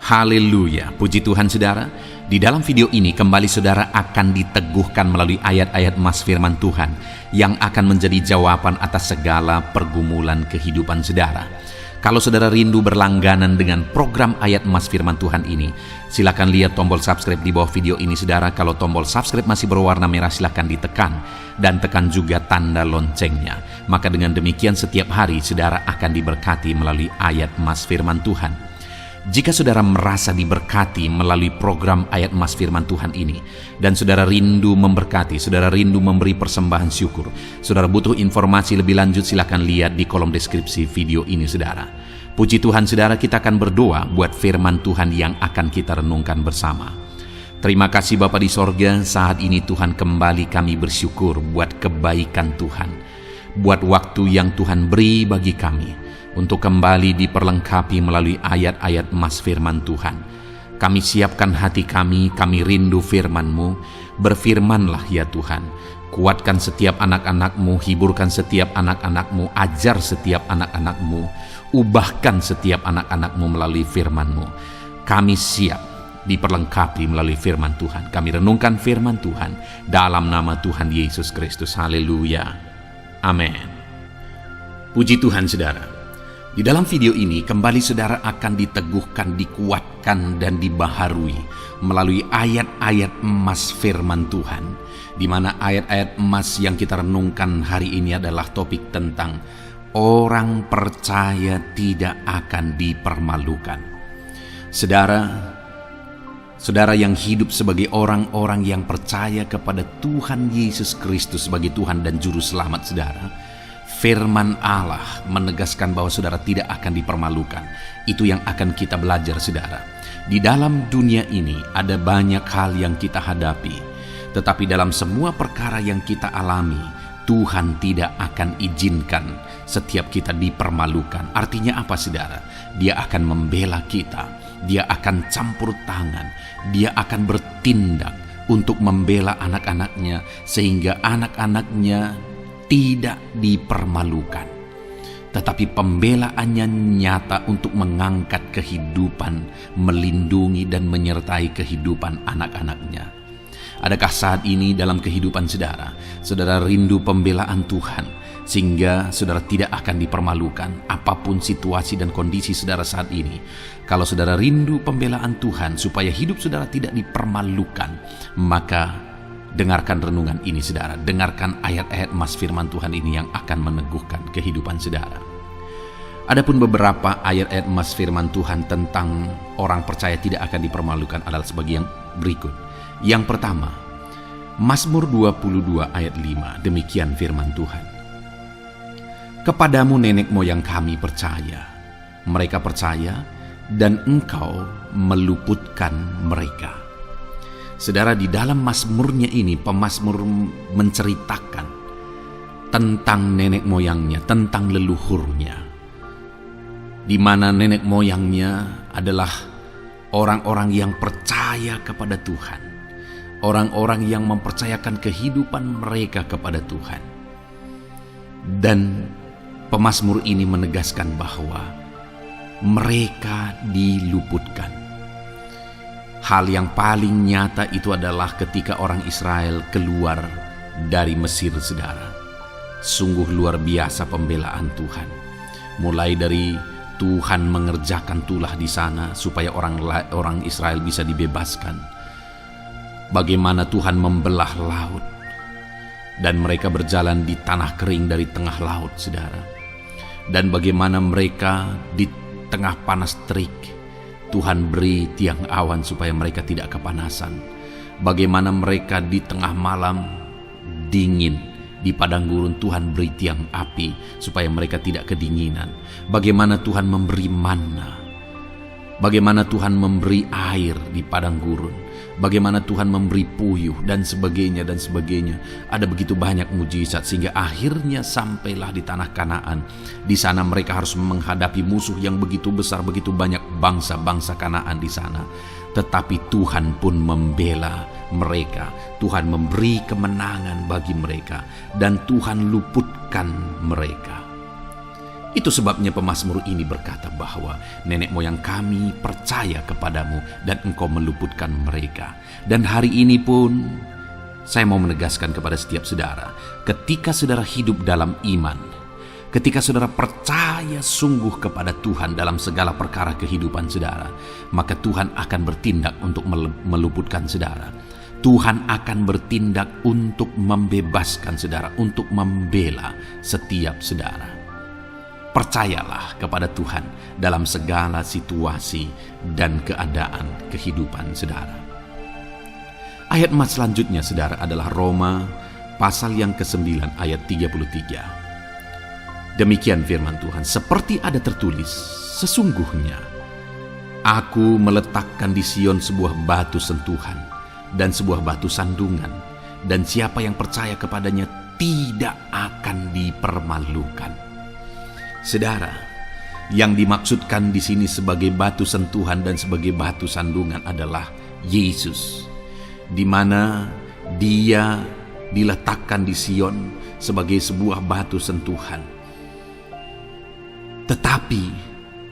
Haleluya, puji Tuhan saudara. Di dalam video ini kembali saudara akan diteguhkan melalui ayat-ayat emas firman Tuhan yang akan menjadi jawaban atas segala pergumulan kehidupan saudara. Kalau saudara rindu berlangganan dengan program ayat emas firman Tuhan ini, silakan lihat tombol subscribe di bawah video ini saudara. Kalau tombol subscribe masih berwarna merah, silakan ditekan dan tekan juga tanda loncengnya. Maka dengan demikian setiap hari saudara akan diberkati melalui ayat emas firman Tuhan. Jika saudara merasa diberkati melalui program ayat emas firman Tuhan ini, dan saudara rindu memberkati, saudara rindu memberi persembahan syukur, saudara butuh informasi lebih lanjut, silakan lihat di kolom deskripsi video ini saudara. Puji Tuhan saudara, kita akan berdoa buat firman Tuhan yang akan kita renungkan bersama. Terima kasih Bapa di sorga, saat ini Tuhan kembali kami bersyukur buat kebaikan Tuhan, buat waktu yang Tuhan beri bagi kami untuk kembali diperlengkapi melalui ayat-ayat emas firman Tuhan. Kami siapkan hati kami rindu firman-Mu. Berfirmanlah ya Tuhan. Kuatkan setiap anak-anak-Mu, hiburkan setiap anak-anak-Mu, ajar setiap anak-anak-Mu, ubahkan setiap anak-anak-Mu melalui firman-Mu. Kami siap diperlengkapi melalui firman Tuhan. Kami renungkan firman Tuhan dalam nama Tuhan Yesus Kristus. Haleluya. Amin. Puji Tuhan saudara. Di dalam video ini kembali saudara akan diteguhkan, dikuatkan dan dibaharui melalui ayat-ayat emas firman Tuhan, di mana ayat-ayat emas yang kita renungkan hari ini adalah topik tentang orang percaya tidak akan dipermalukan. Saudara yang hidup sebagai orang-orang yang percaya kepada Tuhan Yesus Kristus sebagai Tuhan dan Juru Selamat saudara, firman Allah menegaskan bahwa saudara tidak akan dipermalukan. Itu yang akan kita belajar saudara. Di dalam dunia ini ada banyak hal yang kita hadapi, tetapi dalam semua perkara yang kita alami, Tuhan tidak akan izinkan setiap kita dipermalukan. Artinya apa saudara? Dia akan membela kita, dia akan campur tangan, dia akan bertindak untuk membela anak-anaknya sehingga anak-anaknya tidak dipermalukan, tetapi pembelaannya nyata untuk mengangkat kehidupan, melindungi dan menyertai kehidupan anak-anaknya. Adakah saat ini dalam kehidupan saudara rindu pembelaan Tuhan sehingga saudara tidak akan dipermalukan apapun situasi dan kondisi saudara saat ini? Kalau saudara rindu pembelaan Tuhan supaya hidup saudara tidak dipermalukan, maka dengarkan renungan ini saudara, dengarkan ayat-ayat emas firman Tuhan ini yang akan meneguhkan kehidupan saudara. Adapun beberapa ayat-ayat emas firman Tuhan tentang orang percaya tidak akan dipermalukan adalah sebagai yang berikut. Yang pertama, Mazmur 22 ayat 5, demikian firman Tuhan. Kepadamu nenek moyang kami percaya, mereka percaya dan Engkau meluputkan mereka. Saudara, di dalam mazmurnya ini pemazmur menceritakan tentang nenek moyangnya, tentang leluhurnya, di mana nenek moyangnya adalah orang-orang yang percaya kepada Tuhan, orang-orang yang mempercayakan kehidupan mereka kepada Tuhan. Dan pemazmur ini menegaskan bahwa mereka diluputkan. Hal yang paling nyata itu adalah ketika orang Israel keluar dari Mesir saudara. Sungguh luar biasa pembelaan Tuhan. Mulai dari Tuhan mengerjakan tulah di sana supaya orang Israel bisa dibebaskan. Bagaimana Tuhan membelah laut dan mereka berjalan di tanah kering dari tengah laut saudara. Dan bagaimana mereka di tengah panas terik Tuhan beri tiang awan supaya mereka tidak kepanasan. Bagaimana mereka di tengah malam dingin di padang gurun, Tuhan beri tiang api supaya mereka tidak kedinginan. Bagaimana Tuhan memberi manna, bagaimana Tuhan memberi air di padang gurun, bagaimana Tuhan memberi puyuh dan sebagainya dan sebagainya. Ada begitu banyak mujizat sehingga akhirnya sampailah di tanah Kanaan. Di sana mereka harus menghadapi musuh yang begitu besar, begitu banyak bangsa-bangsa Kanaan di sana. Tetapi Tuhan pun membela mereka. Tuhan memberi kemenangan bagi mereka dan Tuhan luputkan mereka. Itu sebabnya pemazmur ini berkata bahwa nenek moyang kami percaya kepadamu dan engkau meluputkan mereka. Dan hari ini pun saya mau menegaskan kepada setiap saudara, ketika saudara hidup dalam iman, ketika saudara percaya sungguh kepada Tuhan dalam segala perkara kehidupan saudara, maka Tuhan akan bertindak untuk meluputkan saudara. Tuhan akan bertindak untuk membebaskan saudara, untuk membela setiap saudara. Percayalah kepada Tuhan dalam segala situasi dan keadaan kehidupan saudara. Ayat emas selanjutnya saudara adalah Roma pasal yang ke-9 ayat 33. Demikian firman Tuhan, seperti ada tertulis, sesungguhnya aku meletakkan di Sion sebuah batu sentuhan dan sebuah batu sandungan, dan siapa yang percaya kepadanya tidak akan dipermalukan. Saudara, yang dimaksudkan di sini sebagai batu sentuhan dan sebagai batu sandungan adalah Yesus, di mana Dia diletakkan di Sion sebagai sebuah batu sentuhan. Tetapi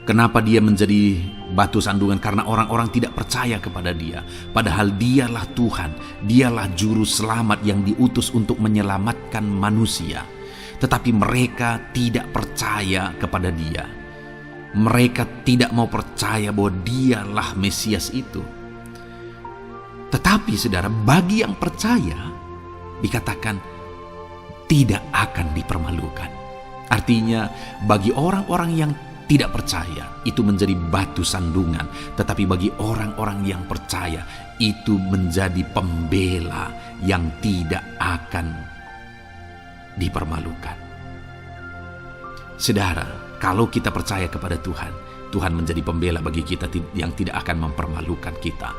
kenapa Dia menjadi batu sandungan? Karena orang-orang tidak percaya kepada Dia, padahal Dialah Tuhan, Dialah juru selamat yang diutus untuk menyelamatkan manusia. Tetapi mereka tidak percaya kepada Dia. Mereka tidak mau percaya bahwa Dialah Mesias itu. Tetapi saudara, bagi yang percaya dikatakan tidak akan dipermalukan. Artinya bagi orang-orang yang tidak percaya itu menjadi batu sandungan, tetapi bagi orang-orang yang percaya itu menjadi pembela yang tidak akan dipermalukan. Saudara, kalau kita percaya kepada Tuhan, Tuhan menjadi pembela bagi kita yang tidak akan mempermalukan kita.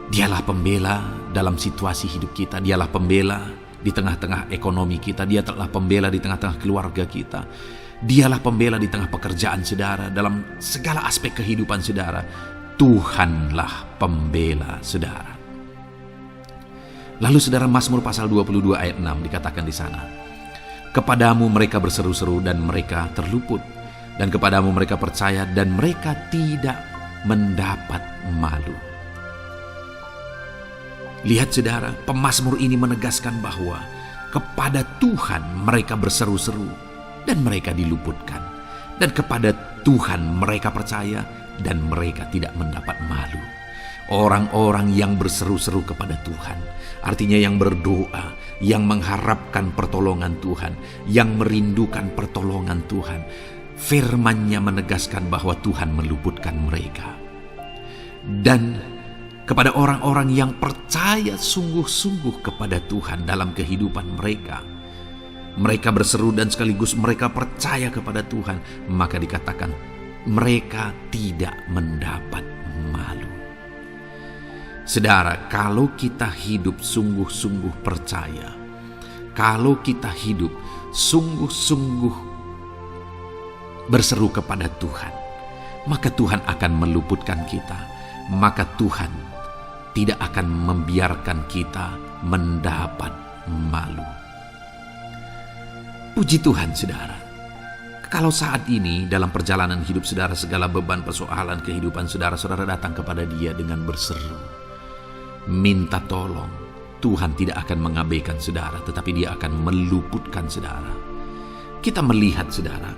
Dialah pembela dalam situasi hidup kita, Dialah pembela di tengah-tengah ekonomi kita, Dialah pembela di tengah-tengah keluarga kita, Dialah pembela di tengah pekerjaan saudara, dalam segala aspek kehidupan saudara. Tuhanlah pembela saudara. Lalu saudara, Mazmur pasal 22 ayat 6 dikatakan di sana, kepadamu mereka berseru-seru dan mereka terluput, dan kepadamu mereka percaya dan mereka tidak mendapat malu. Lihat saudara, pemazmur ini menegaskan bahwa kepada Tuhan mereka berseru-seru dan mereka diluputkan, dan kepada Tuhan mereka percaya dan mereka tidak mendapat malu. Orang-orang yang berseru-seru kepada Tuhan, artinya yang berdoa, yang mengharapkan pertolongan Tuhan, yang merindukan pertolongan Tuhan, firman-Nya menegaskan bahwa Tuhan meluputkan mereka. Dan kepada orang-orang yang percaya sungguh-sungguh kepada Tuhan dalam kehidupan mereka, mereka berseru dan sekaligus mereka percaya kepada Tuhan, maka dikatakan mereka tidak mendapat malu. Saudara, kalau kita hidup sungguh-sungguh percaya, kalau kita hidup sungguh-sungguh berseru kepada Tuhan, maka Tuhan akan meluputkan kita, maka Tuhan tidak akan membiarkan kita mendapat malu. Puji Tuhan saudara, kalau saat ini dalam perjalanan hidup saudara, segala beban persoalan kehidupan saudara, saudara datang kepada Dia dengan berseru, minta tolong, Tuhan tidak akan mengabaikan saudara, tetapi Dia akan meluputkan saudara. Kita melihat saudara,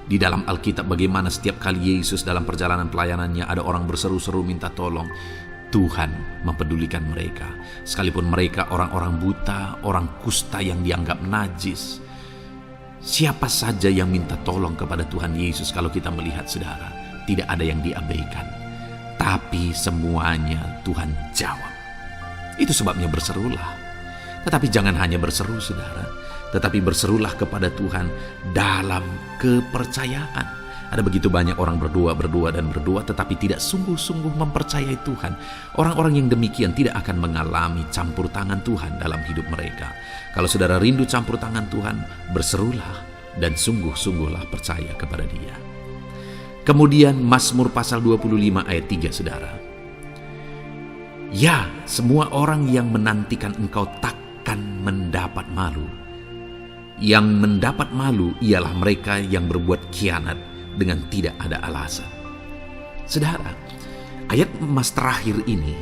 di dalam Alkitab bagaimana setiap kali Yesus dalam perjalanan pelayanannya ada orang berseru-seru minta tolong, Tuhan mempedulikan mereka. Sekalipun mereka orang-orang buta, orang kusta yang dianggap najis, siapa saja yang minta tolong kepada Tuhan Yesus, kalau kita melihat saudara, tidak ada yang diabaikan, tapi semuanya Tuhan jawab. Itu sebabnya berserulah. Tetapi jangan hanya berseru saudara, tetapi berserulah kepada Tuhan dalam kepercayaan. Ada begitu banyak orang berdoa tetapi tidak sungguh-sungguh mempercayai Tuhan. Orang-orang yang demikian tidak akan mengalami campur tangan Tuhan dalam hidup mereka. Kalau saudara rindu campur tangan Tuhan, berserulah dan sungguh-sungguhlah percaya kepada Dia. Kemudian Mazmur pasal 25 ayat 3 saudara. Ya, semua orang yang menantikan Engkau takkan mendapat malu. Yang mendapat malu ialah mereka yang berbuat khianat dengan tidak ada alasan. Saudara, ayat emas terakhir ini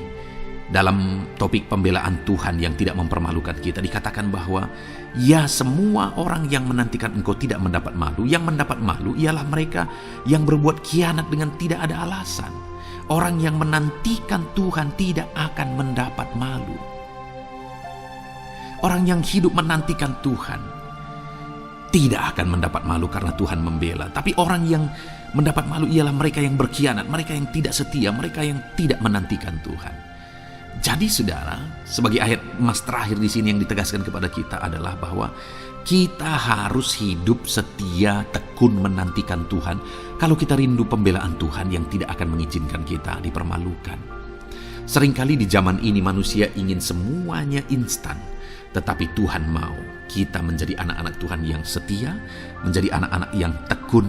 dalam topik pembelaan Tuhan yang tidak mempermalukan kita dikatakan bahwa ya, semua orang yang menantikan engkau tidak mendapat malu. Yang mendapat malu ialah mereka yang berbuat khianat dengan tidak ada alasan. Orang yang menantikan Tuhan tidak akan mendapat malu. Orang yang hidup menantikan Tuhan tidak akan mendapat malu karena Tuhan membela. Tapi orang yang mendapat malu ialah mereka yang berkhianat, mereka yang tidak setia, mereka yang tidak menantikan Tuhan. Jadi saudara, sebagai ayat emas terakhir di sini yang ditegaskan kepada kita adalah bahwa kita harus hidup setia, tekun menantikan Tuhan. Kalau kita rindu pembelaan Tuhan yang tidak akan mengizinkan kita dipermalukan. Seringkali di zaman ini manusia ingin semuanya instan. Tetapi Tuhan mau kita menjadi anak-anak Tuhan yang setia, menjadi anak-anak yang tekun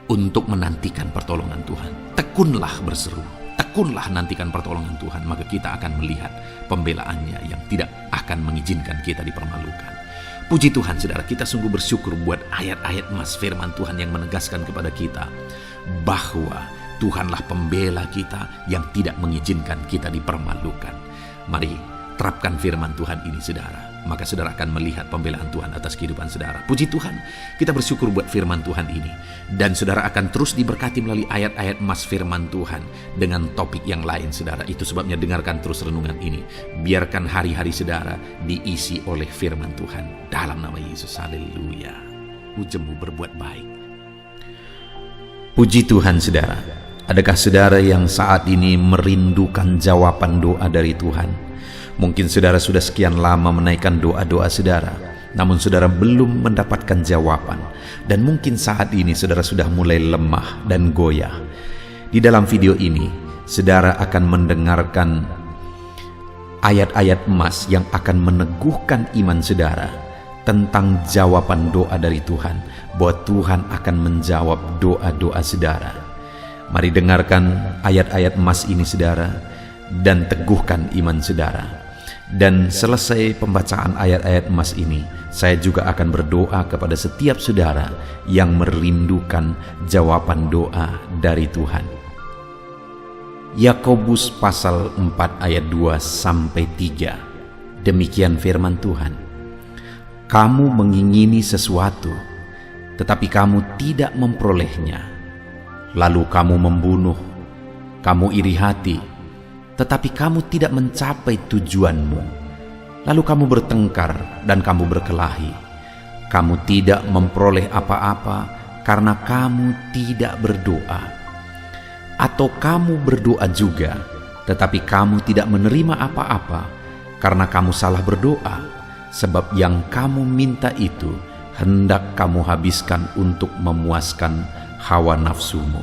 untuk menantikan pertolongan Tuhan. Tekunlah berseru, tekunlah nantikan pertolongan Tuhan, maka kita akan melihat pembelaannya yang tidak akan mengizinkan kita dipermalukan. Puji Tuhan saudara, kita sungguh bersyukur buat ayat-ayat emas firman Tuhan yang menegaskan kepada kita bahwa Tuhanlah pembela kita yang tidak mengizinkan kita dipermalukan. Mari terapkan firman Tuhan ini saudara, maka saudara akan melihat pembelaan Tuhan atas kehidupan saudara. Puji Tuhan, kita bersyukur buat firman Tuhan ini. Dan saudara akan terus diberkati melalui ayat-ayat emas firman Tuhan dengan topik yang lain saudara. Itu sebabnya dengarkan terus renungan ini. Biarkan hari-hari saudara diisi oleh firman Tuhan. Dalam nama Yesus, haleluya. Ujungmu berbuat baik. Puji Tuhan saudara. Adakah saudara yang saat ini merindukan jawaban doa dari Tuhan? Mungkin saudara sudah sekian lama menaikkan doa-doa saudara, namun saudara belum mendapatkan jawaban. Dan mungkin saat ini saudara sudah mulai lemah dan goyah. Di dalam video ini, saudara akan mendengarkan ayat-ayat emas yang akan meneguhkan iman saudara tentang jawaban doa dari Tuhan, bahwa Tuhan akan menjawab doa-doa saudara. Mari dengarkan ayat-ayat emas ini saudara, dan teguhkan iman saudara. Dan selesai pembacaan ayat-ayat emas ini, saya juga akan berdoa kepada setiap saudara yang merindukan jawaban doa dari Tuhan. Yakobus pasal 4 ayat 2-3. Demikian firman Tuhan. Kamu mengingini sesuatu, tetapi kamu tidak memperolehnya. Lalu kamu membunuh, kamu iri hati, tetapi kamu tidak mencapai tujuanmu. Lalu kamu bertengkar dan kamu berkelahi. Kamu tidak memperoleh apa-apa karena kamu tidak berdoa. Atau kamu berdoa juga, tetapi kamu tidak menerima apa-apa karena kamu salah berdoa, sebab yang kamu minta itu hendak kamu habiskan untuk memuaskan hawa nafsumu.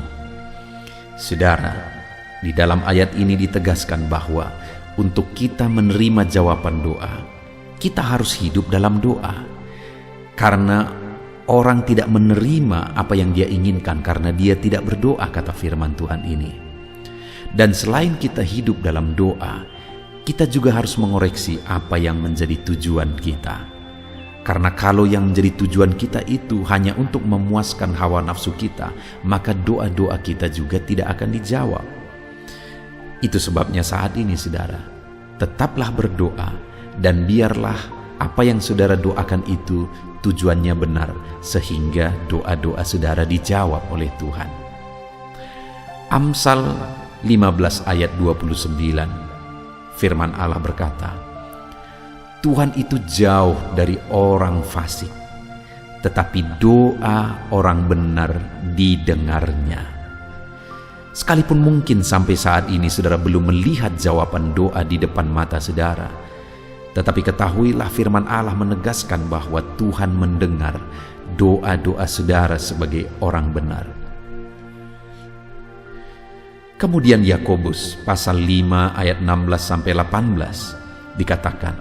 Saudara, di dalam ayat ini ditegaskan bahwa untuk kita menerima jawaban doa, kita harus hidup dalam doa. Karena orang tidak menerima apa yang dia inginkan karena dia tidak berdoa, kata firman Tuhan ini. Dan selain kita hidup dalam doa, kita juga harus mengoreksi apa yang menjadi tujuan kita. Karena kalau yang menjadi tujuan kita itu hanya untuk memuaskan hawa nafsu kita, maka doa-doa kita juga tidak akan dijawab. Itu sebabnya saat ini saudara, tetaplah berdoa dan biarlah apa yang saudara doakan itu tujuannya benar, sehingga doa-doa saudara dijawab oleh Tuhan. Amsal 15 ayat 29, firman Allah berkata, Tuhan itu jauh dari orang fasik, tetapi doa orang benar didengarnya. Sekalipun mungkin sampai saat ini saudara belum melihat jawaban doa di depan mata saudara, tetapi ketahuilah firman Allah menegaskan bahwa Tuhan mendengar doa-doa saudara sebagai orang benar. Kemudian Yakobus pasal 5 ayat 16-18 dikatakan,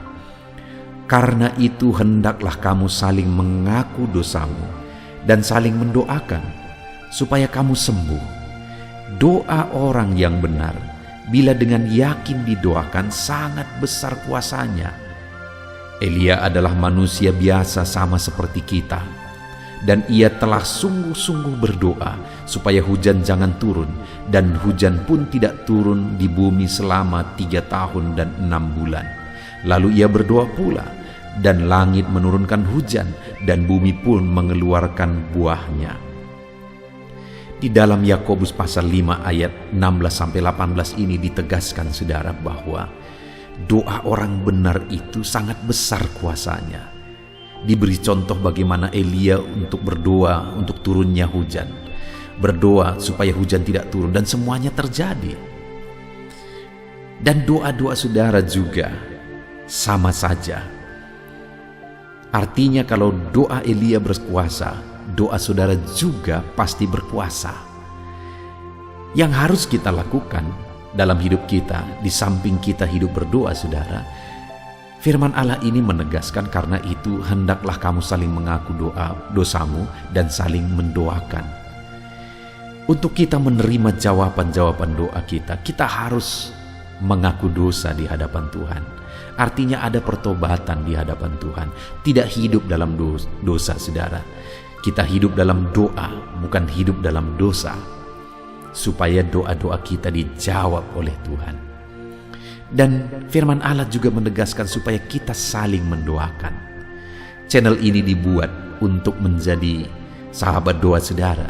karena itu hendaklah kamu saling mengaku dosamu dan saling mendoakan supaya kamu sembuh. Doa orang yang benar, bila dengan yakin didoakan, sangat besar kuasanya. Elia adalah manusia biasa sama seperti kita, dan ia telah sungguh-sungguh berdoa supaya hujan jangan turun, dan hujan pun tidak turun di bumi selama 3 tahun dan 6 bulan. Lalu ia berdoa pula, dan langit menurunkan hujan, dan bumi pun mengeluarkan buahnya. Di dalam Yakobus pasal 5 ayat 16-18 ini ditegaskan saudara bahwa doa orang benar itu sangat besar kuasanya. Diberi contoh bagaimana Elia untuk berdoa untuk turunnya hujan. Berdoa supaya hujan tidak turun dan semuanya terjadi. Dan doa-doa saudara juga sama saja. Artinya kalau doa Elia berkuasa, doa saudara juga pasti berkuasa. Yang harus kita lakukan dalam hidup kita, di samping kita hidup berdoa saudara, firman Allah ini menegaskan, karena itu hendaklah kamu saling mengaku dosamu dan saling mendoakan. Untuk kita menerima jawaban-jawaban doa kita, kita harus mengaku dosa di hadapan Tuhan. Artinya ada pertobatan di hadapan Tuhan. Tidak hidup dalam dosa saudara. Kita hidup dalam doa, bukan hidup dalam dosa, supaya doa-doa kita dijawab oleh Tuhan. Dan firman Allah juga menegaskan supaya kita saling mendoakan. Channel ini dibuat untuk menjadi sahabat doa saudara.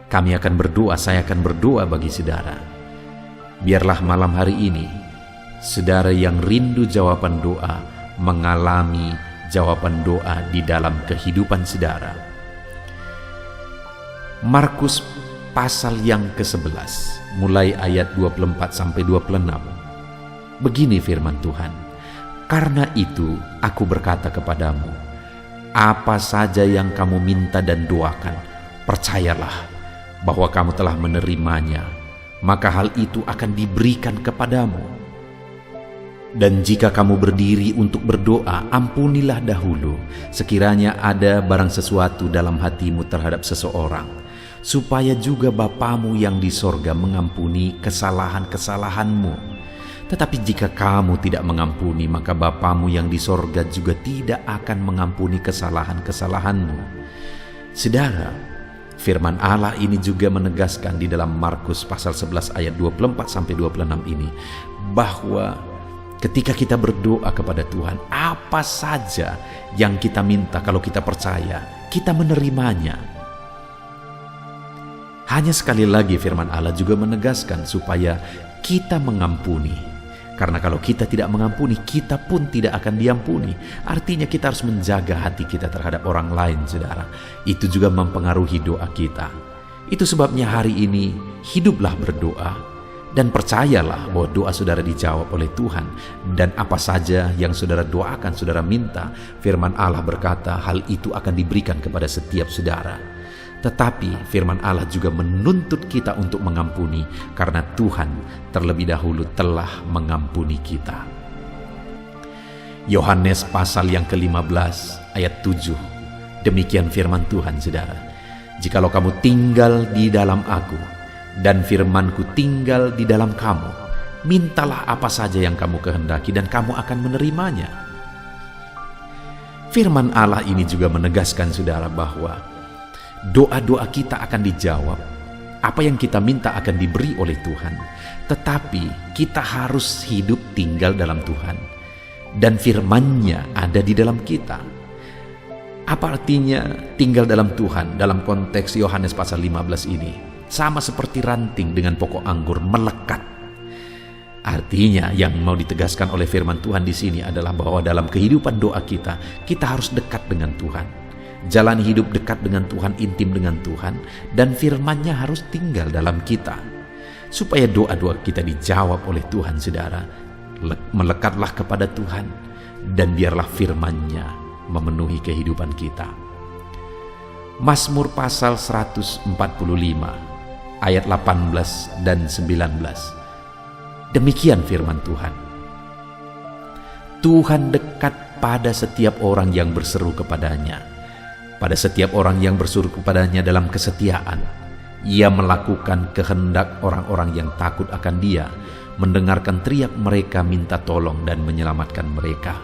Kami akan berdoa, saya akan berdoa bagi saudara. Biarlah malam hari ini, saudara yang rindu jawaban doa, mengalami jawaban doa di dalam kehidupan saudara. Markus pasal yang ke-11, mulai ayat 24-26. Begini firman Tuhan, "Karena itu aku berkata kepadamu, apa saja yang kamu minta dan doakan, percayalah bahwa kamu telah menerimanya, maka hal itu akan diberikan kepadamu. Dan jika kamu berdiri untuk berdoa, ampunilah dahulu sekiranya ada barang sesuatu dalam hatimu terhadap seseorang, supaya juga Bapamu yang di sorga mengampuni kesalahan-kesalahanmu. Tetapi jika kamu tidak mengampuni, maka Bapamu yang di sorga juga tidak akan mengampuni kesalahan-kesalahanmu." Saudara, firman Allah ini juga menegaskan di dalam Markus pasal 11 ayat 24-26 ini, bahwa ketika kita berdoa kepada Tuhan, apa saja yang kita minta, kalau kita percaya, kita menerimanya. Hanya sekali lagi firman Allah juga menegaskan supaya kita mengampuni. Karena kalau kita tidak mengampuni, kita pun tidak akan diampuni. Artinya kita harus menjaga hati kita terhadap orang lain, saudara. Itu juga mempengaruhi doa kita. Itu sebabnya hari ini, hiduplah berdoa dan percayalah bahwa doa saudara dijawab oleh Tuhan. Dan apa saja yang saudara doakan, saudara minta, firman Allah berkata hal itu akan diberikan kepada setiap saudara. Tetapi firman Allah juga menuntut kita untuk mengampuni, karena Tuhan terlebih dahulu telah mengampuni kita. Yohanes pasal yang ke-15 ayat 7. Demikian firman Tuhan, saudara. "Jikalau kamu tinggal di dalam aku, dan firman-Ku tinggal di dalam kamu, mintalah apa saja yang kamu kehendaki dan kamu akan menerimanya." Firman Allah ini juga menegaskan saudara bahwa doa-doa kita akan dijawab, apa yang kita minta akan diberi oleh Tuhan. Tetapi kita harus hidup tinggal dalam Tuhan, dan firman-Nya ada di dalam kita. Apa artinya tinggal dalam Tuhan dalam konteks Yohanes pasal 15 ini? Sama seperti ranting dengan pokok anggur melekat. Artinya yang mau ditegaskan oleh firman Tuhan di sini adalah bahwa dalam kehidupan doa kita, kita harus dekat dengan Tuhan. Jalan hidup dekat dengan Tuhan, intim dengan Tuhan, dan firman-Nya harus tinggal dalam kita. Supaya doa-doa kita dijawab oleh Tuhan, saudara, melekatlah kepada Tuhan, dan biarlah firman-Nya memenuhi kehidupan kita. Mazmur pasal 145 ayat 18 dan 19. Demikian firman Tuhan. "Tuhan dekat pada setiap orang yang berseru kepadanya, pada setiap orang yang berseru kepadanya dalam kesetiaan. Ia melakukan kehendak orang-orang yang takut akan Dia, mendengarkan teriak mereka minta tolong dan menyelamatkan mereka.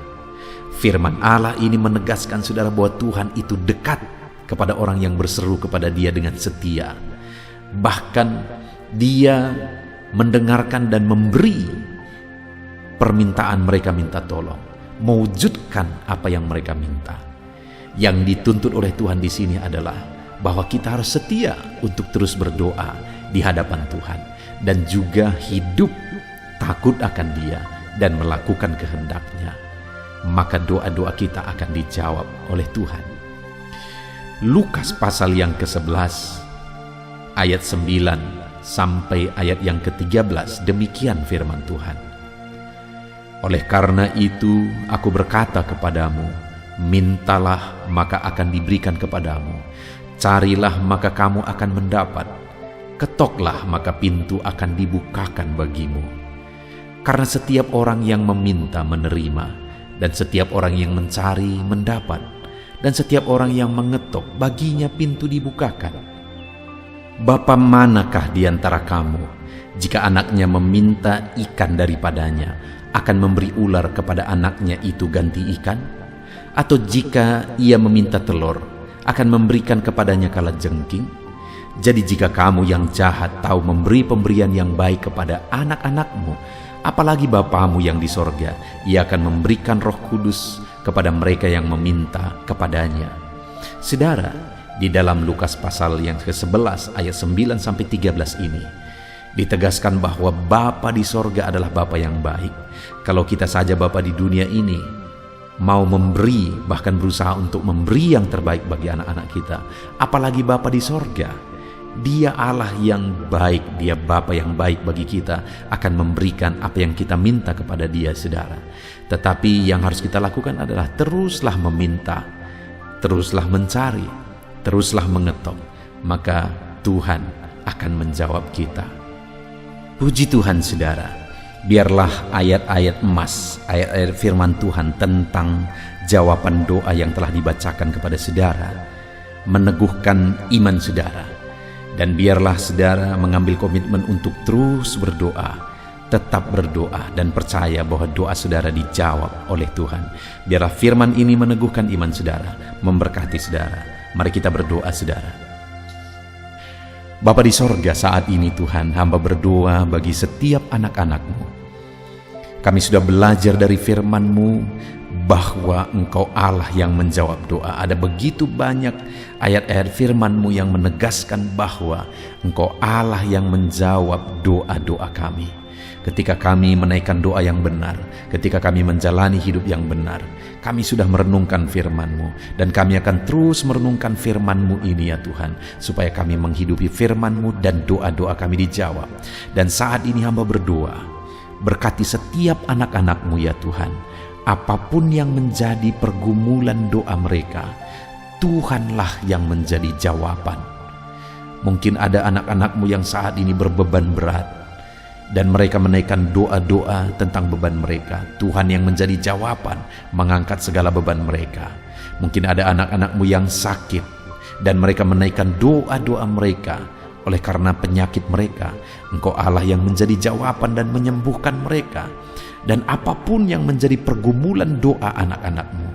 Firman Allah ini menegaskan saudara bahwa Tuhan itu dekat kepada orang yang berseru kepada Dia dengan setia. Bahkan Dia mendengarkan dan memberi permintaan mereka minta tolong, mewujudkan apa yang mereka minta. Yang dituntut oleh Tuhan di sini adalah bahwa kita harus setia untuk terus berdoa di hadapan Tuhan dan juga hidup takut akan Dia dan melakukan kehendak-Nya. Maka doa-doa kita akan dijawab oleh Tuhan. Lukas pasal yang ke-11 ayat 9 sampai ayat yang ke-13, demikian firman Tuhan. Oleh karena itu aku berkata kepadamu, mintalah maka akan diberikan kepadamu, carilah maka kamu akan mendapat, ketoklah maka pintu akan dibukakan bagimu. Karena setiap orang yang meminta menerima, dan setiap orang yang mencari mendapat, dan setiap orang yang mengetok baginya pintu dibukakan. Bapa manakah di antara kamu, jika anaknya meminta ikan daripadanya, akan memberi ular kepada anaknya itu ganti ikan? Atau jika ia meminta telur, akan memberikan kepadanya kalajengking? Jadi jika kamu yang jahat tahu memberi pemberian yang baik kepada anak-anakmu, apalagi Bapamu yang di sorga, Ia akan memberikan Roh Kudus kepada mereka yang meminta kepadanya. Saudara, di dalam Lukas pasal yang ke-11 ayat 9 sampai 13 ini ditegaskan bahwa Bapa di sorga adalah Bapa yang baik. Kalau kita saja Bapa di dunia ini mau memberi, bahkan berusaha untuk memberi yang terbaik bagi anak-anak kita, apalagi Bapa di sorga. Dia Allah yang baik, Dia Bapa yang baik bagi kita, akan memberikan apa yang kita minta kepada Dia, saudara. Tetapi yang harus kita lakukan adalah teruslah meminta, teruslah mencari, teruslah mengetok, maka Tuhan akan menjawab kita. Puji Tuhan, saudara. Biarlah ayat-ayat emas, ayat-ayat firman Tuhan tentang jawaban doa yang telah dibacakan kepada saudara meneguhkan iman saudara. Dan biarlah saudara mengambil komitmen untuk terus berdoa, tetap berdoa dan percaya bahwa doa saudara dijawab oleh Tuhan. Biarlah firman ini meneguhkan iman saudara, memberkati saudara. Mari kita berdoa, saudara. Bapa di sorga, saat ini Tuhan, hamba berdoa bagi setiap anak-anak-Mu. Kami sudah belajar dari firman-Mu bahwa Engkau Allah yang menjawab doa. Ada begitu banyak ayat-ayat firman-Mu yang menegaskan bahwa Engkau Allah yang menjawab doa-doa kami. Ketika kami menaikkan doa yang benar, ketika kami menjalani hidup yang benar, kami sudah merenungkan firman-Mu, dan kami akan terus merenungkan firman-Mu ini ya Tuhan, supaya kami menghidupi firman-Mu dan doa-doa kami dijawab. Dan saat ini hamba berdoa, berkati setiap anak-anak-Mu ya Tuhan, apapun yang menjadi pergumulan doa mereka, Tuhanlah yang menjadi jawaban. Mungkin ada anak-anak-Mu yang saat ini berbeban berat, dan mereka menaikkan doa-doa tentang beban mereka. Tuhan yang menjadi jawaban, mengangkat segala beban mereka. Mungkin ada anak-anak-Mu yang sakit, dan mereka menaikkan doa-doa mereka. Oleh karena penyakit mereka, Engkau Allah yang menjadi jawaban dan menyembuhkan mereka. Dan apapun yang menjadi pergumulan doa anak-anak-Mu,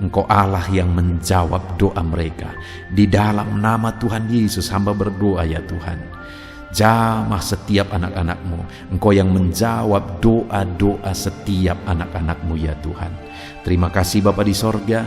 Engkau Allah yang menjawab doa mereka. Di dalam nama Tuhan Yesus hamba berdoa ya Tuhan, jamah setiap anak-anak-Mu. Engkau yang menjawab doa-doa setiap anak-anak-Mu ya Tuhan. Terima kasih Bapa di sorga.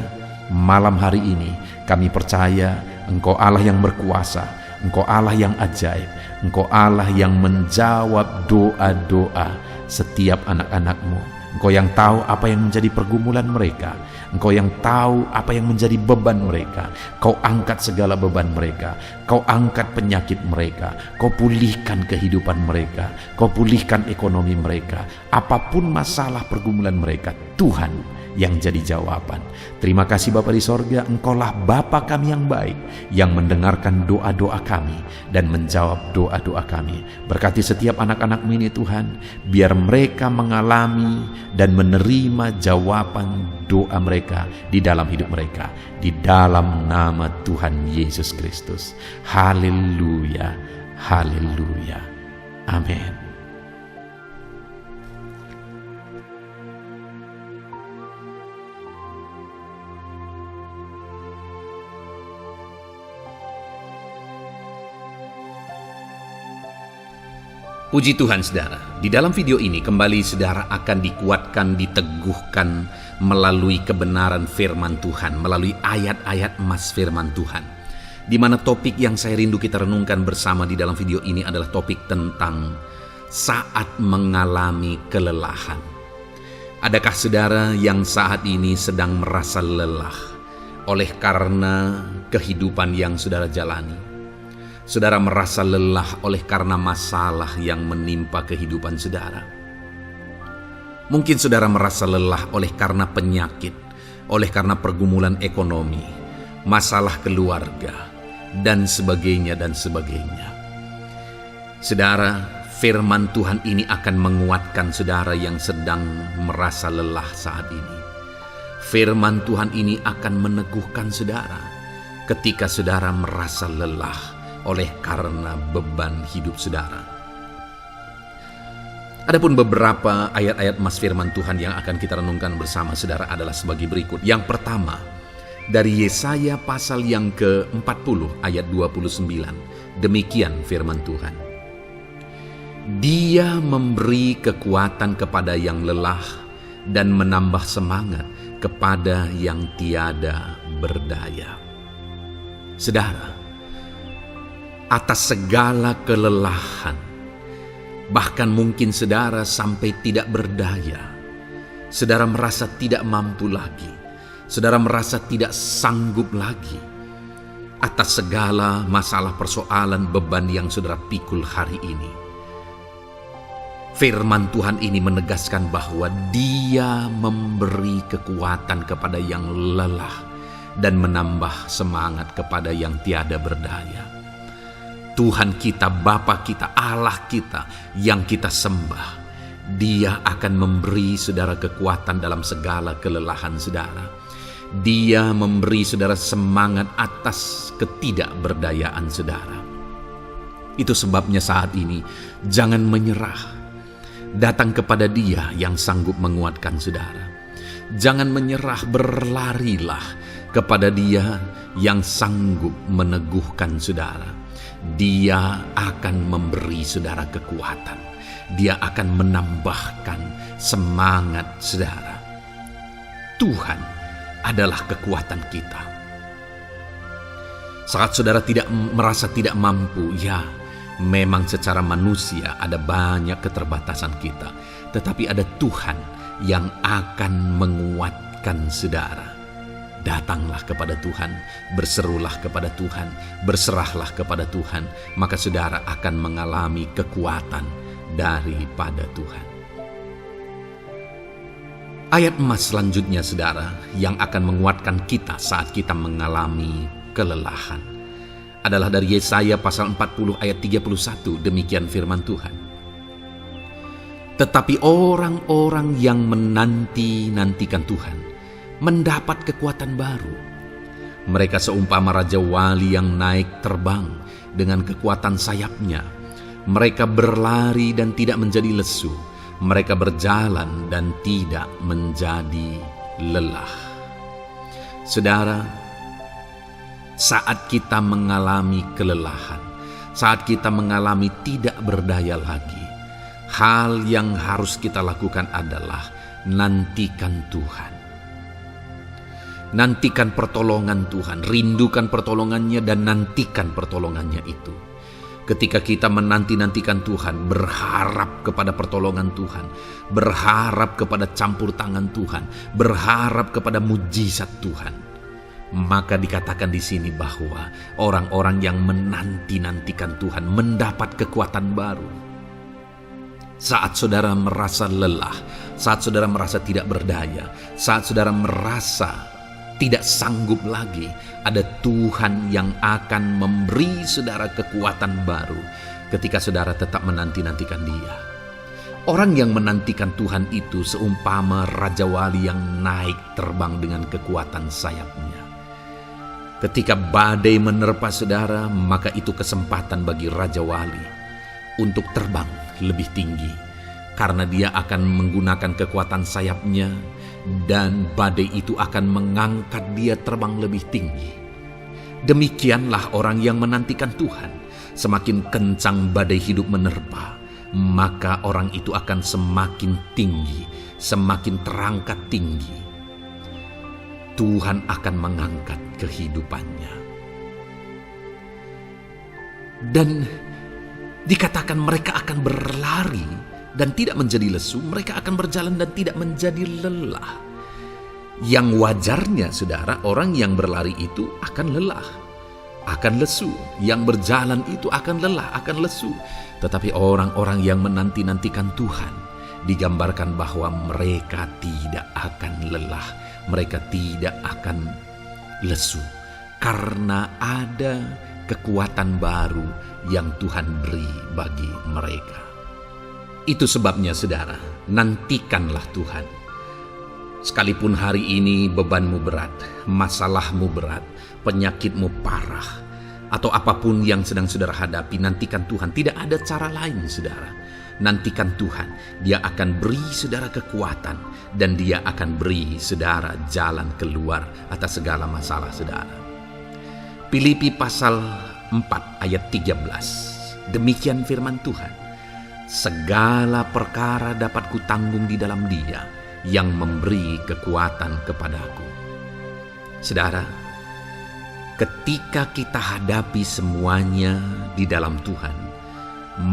Malam hari ini kami percaya Engkau Allah yang berkuasa, Engkau Allah yang ajaib, Engkau Allah yang menjawab doa-doa setiap anak-anak-Mu. Engkau yang tahu apa yang menjadi pergumulan mereka, Engkau yang tahu apa yang menjadi beban mereka. Kau angkat segala beban mereka, Kau angkat penyakit mereka, Kau pulihkan kehidupan mereka, Kau pulihkan ekonomi mereka. Apapun masalah pergumulan mereka, Tuhan yang jadi jawaban. Terima kasih Bapa di sorga, Engkaulah Bapa kami yang baik, yang mendengarkan doa-doa kami dan menjawab doa-doa kami. Berkati setiap anak-anak-Mu ini Tuhan, biar mereka mengalami dan menerima jawaban doa mereka di dalam hidup mereka, di dalam nama Tuhan Yesus Kristus. Haleluya, haleluya, amin. Puji Tuhan saudara, di dalam video ini kembali saudara akan dikuatkan, diteguhkan melalui kebenaran firman Tuhan, melalui ayat-ayat emas firman Tuhan. Di mana topik yang saya rindu kita renungkan bersama di dalam video ini adalah topik tentang saat mengalami kelelahan. Adakah saudara yang saat ini sedang merasa lelah oleh karena kehidupan yang saudara jalani? Saudara merasa lelah oleh karena masalah yang menimpa kehidupan saudara. Mungkin saudara merasa lelah oleh karena penyakit, oleh karena pergumulan ekonomi, masalah keluarga, dan sebagainya dan sebagainya. Saudara, firman Tuhan ini akan menguatkan saudara yang sedang merasa lelah saat ini. Firman Tuhan ini akan meneguhkan saudara ketika saudara merasa lelah oleh karena beban hidup saudara. Adapun beberapa ayat-ayat emas firman Tuhan yang akan kita renungkan bersama saudara adalah sebagai berikut. Yang pertama, dari Yesaya pasal yang ke-40 ayat 29. Demikian firman Tuhan. Dia memberi kekuatan kepada yang lelah dan menambah semangat kepada yang tiada berdaya. Saudara, atas segala kelelahan, bahkan mungkin saudara sampai tidak berdaya, saudara merasa tidak mampu lagi, saudara merasa tidak sanggup lagi, atas segala masalah persoalan beban yang saudara pikul hari ini. Firman Tuhan ini menegaskan bahwa Dia memberi kekuatan kepada yang lelah dan menambah semangat kepada yang tiada berdaya. Tuhan kita, Bapa kita, Allah kita yang kita sembah, Dia akan memberi saudara kekuatan dalam segala kelelahan saudara. Dia memberi saudara semangat atas ketidakberdayaan saudara. Itu sebabnya saat ini jangan menyerah. Datang kepada Dia yang sanggup menguatkan saudara. Jangan menyerah, berlarilah kepada Dia yang sanggup meneguhkan saudara. Dia akan memberi saudara kekuatan. Dia akan menambahkan semangat saudara. Tuhan adalah kekuatan kita. Saat saudara merasa tidak mampu, ya memang secara manusia ada banyak keterbatasan kita. Tetapi ada Tuhan yang akan menguatkan saudara. Datanglah kepada Tuhan, berserulah kepada Tuhan, berserahlah kepada Tuhan, maka saudara akan mengalami kekuatan daripada Tuhan. Ayat emas selanjutnya saudara yang akan menguatkan kita saat kita mengalami kelelahan adalah dari Yesaya pasal 40 ayat 31. Demikian firman Tuhan. Tetapi orang-orang yang menanti-nantikan Tuhan mendapat kekuatan baru. Mereka seumpama Raja Wali yang naik terbang dengan kekuatan sayapnya. Mereka berlari dan tidak menjadi lesu. Mereka berjalan dan tidak menjadi lelah. Saudara, saat kita mengalami kelelahan, saat kita mengalami tidak berdaya lagi, hal yang harus kita lakukan adalah nantikan Tuhan. Nantikan pertolongan Tuhan, rindukan pertolongannya dan nantikan pertolongannya itu. Ketika kita menanti-nantikan Tuhan, berharap kepada pertolongan Tuhan, berharap kepada campur tangan Tuhan, berharap kepada mujizat Tuhan, maka dikatakan di sini bahwa orang-orang yang menanti-nantikan Tuhan mendapat kekuatan baru. Saat saudara merasa lelah, saat saudara merasa tidak berdaya, saat saudara merasa tidak sanggup lagi, ada Tuhan yang akan memberi saudara kekuatan baru ketika saudara tetap menanti-nantikan Dia. Orang yang menantikan Tuhan itu seumpama Raja Wali yang naik terbang dengan kekuatan sayapnya. Ketika badai menerpa saudara, maka itu kesempatan bagi Raja Wali untuk terbang lebih tinggi, karena dia akan menggunakan kekuatan sayapnya dan badai itu akan mengangkat dia terbang lebih tinggi. Demikianlah orang yang menantikan Tuhan. Semakin kencang badai hidup menerpa, maka orang itu akan semakin tinggi, semakin terangkat tinggi. Tuhan akan mengangkat kehidupannya. Dan dikatakan mereka akan berlari dan tidak menjadi lesu, mereka akan berjalan dan tidak menjadi lelah. Yang wajarnya, saudara, orang yang berlari itu akan lelah, akan lesu. Yang berjalan itu akan lelah, akan lesu. Tetapi orang-orang yang menanti-nantikan Tuhan, digambarkan bahwa mereka tidak akan lelah, mereka tidak akan lesu, karena ada kekuatan baru yang Tuhan beri bagi mereka. Itu sebabnya, saudara, nantikanlah Tuhan. Sekalipun hari ini bebanmu berat, masalahmu berat, penyakitmu parah, atau apapun yang sedang saudara hadapi, nantikan Tuhan. Tidak ada cara lain, saudara. Nantikan Tuhan. Dia akan beri saudara kekuatan, dan Dia akan beri saudara jalan keluar atas segala masalah saudara. Filipi pasal 4 ayat 13. Demikian firman Tuhan. Segala perkara dapat kutanggung di dalam Dia yang memberi kekuatan kepadaku. Saudara, ketika kita hadapi semuanya di dalam Tuhan,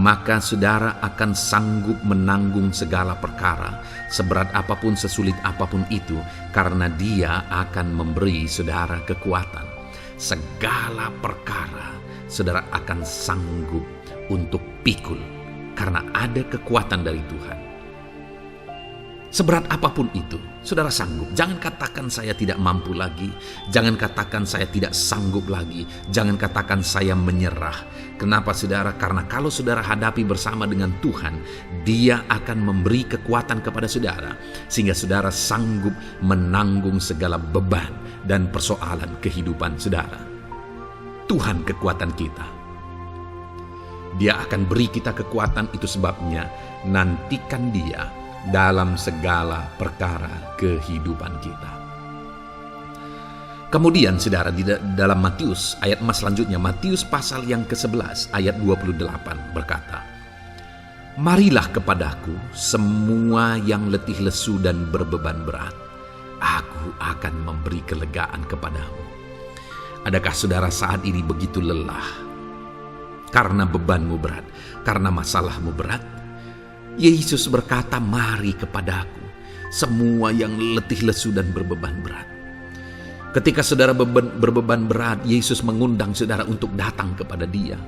maka saudara akan sanggup menanggung segala perkara, seberat apapun, sesulit apapun itu, karena Dia akan memberi saudara kekuatan. Segala perkara saudara akan sanggup untuk pikul, karena ada kekuatan dari Tuhan. Seberat apapun itu, saudara sanggup. Jangan katakan saya tidak mampu lagi. Jangan katakan saya tidak sanggup lagi. Jangan katakan saya menyerah. Kenapa, saudara? Karena kalau saudara hadapi bersama dengan Tuhan, Dia akan memberi kekuatan kepada saudara, sehingga saudara sanggup menanggung segala beban dan persoalan kehidupan saudara. Tuhan kekuatan kita. Dia akan beri kita kekuatan, itu sebabnya nantikan Dia dalam segala perkara kehidupan kita. Kemudian saudara, di dalam Matius, ayat selanjutnya, Matius pasal yang ke-11 ayat 28 berkata, "Marilah kepadaku semua yang letih lesu dan berbeban berat, aku akan memberi kelegaan kepadamu." Adakah saudara saat ini begitu lelah karena bebanmu berat, karena masalahmu berat? Yesus berkata, "Mari kepadaku semua yang letih lesu dan berbeban berat." Ketika saudara berbeban berat, Yesus mengundang saudara untuk datang kepada Dia,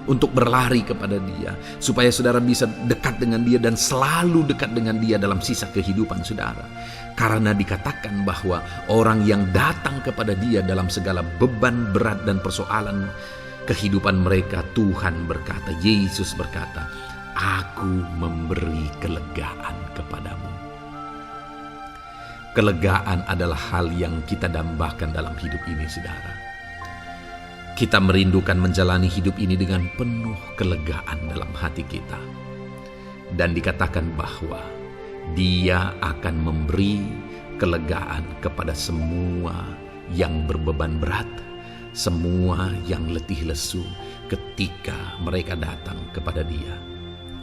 untuk berlari kepada Dia, supaya saudara bisa dekat dengan Dia dan selalu dekat dengan Dia dalam sisa kehidupan saudara. Karena dikatakan bahwa orang yang datang kepada Dia dalam segala beban berat dan persoalan kehidupan mereka, Tuhan berkata, Yesus berkata, "Aku memberi kelegaan kepadamu." Kelegaan adalah hal yang kita dambakan dalam hidup ini, saudara. Kita merindukan menjalani hidup ini dengan penuh kelegaan dalam hati kita. Dan dikatakan bahwa Dia akan memberi kelegaan kepada semua yang berbeban berat, semua yang letih lesu ketika mereka datang kepada Dia.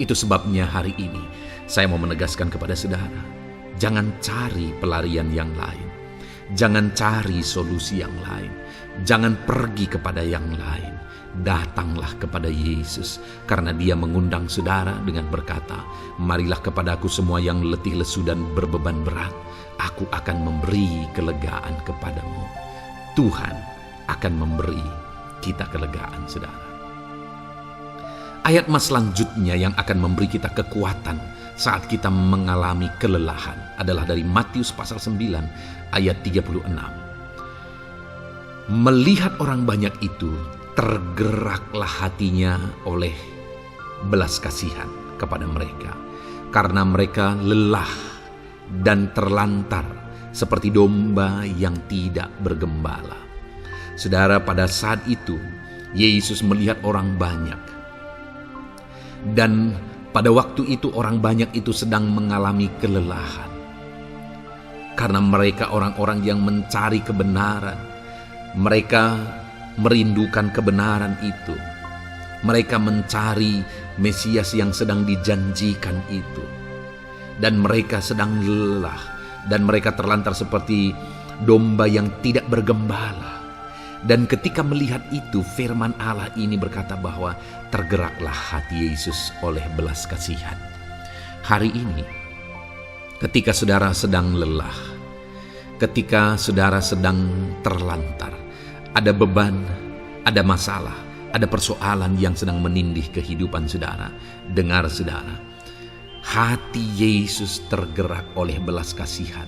Itu sebabnya hari ini saya mau menegaskan kepada saudara, jangan cari pelarian yang lain. Jangan cari solusi yang lain. Jangan pergi kepada yang lain. Datanglah kepada Yesus, karena Dia mengundang saudara dengan berkata, "Marilah kepadaku semua yang letih lesu dan berbeban berat, aku akan memberi kelegaan kepadamu." Tuhan akan memberi kita kelegaan, saudara. Ayat selanjutnya yang akan memberi kita kekuatan saat kita mengalami kelelahan adalah dari Matius pasal 9 ayat 36. Melihat orang banyak itu, tergeraklah hatinya oleh belas kasihan kepada mereka, karena mereka lelah dan terlantar seperti domba yang tidak bergembala. Saudara, pada saat itu Yesus melihat orang banyak. Dan pada waktu itu orang banyak itu sedang mengalami kelelahan. Karena mereka orang-orang yang mencari kebenaran. Mereka merindukan kebenaran itu. Mereka mencari Mesias yang sedang dijanjikan itu. Dan mereka sedang lelah, dan mereka terlantar seperti domba yang tidak bergembala. Dan ketika melihat itu, firman Allah ini berkata bahwa tergeraklah hati Yesus oleh belas kasihan. Hari ini, ketika saudara sedang lelah, ketika saudara sedang terlantar, ada beban, ada masalah, ada persoalan yang sedang menindih kehidupan saudara, dengar saudara, hati Yesus tergerak oleh belas kasihan,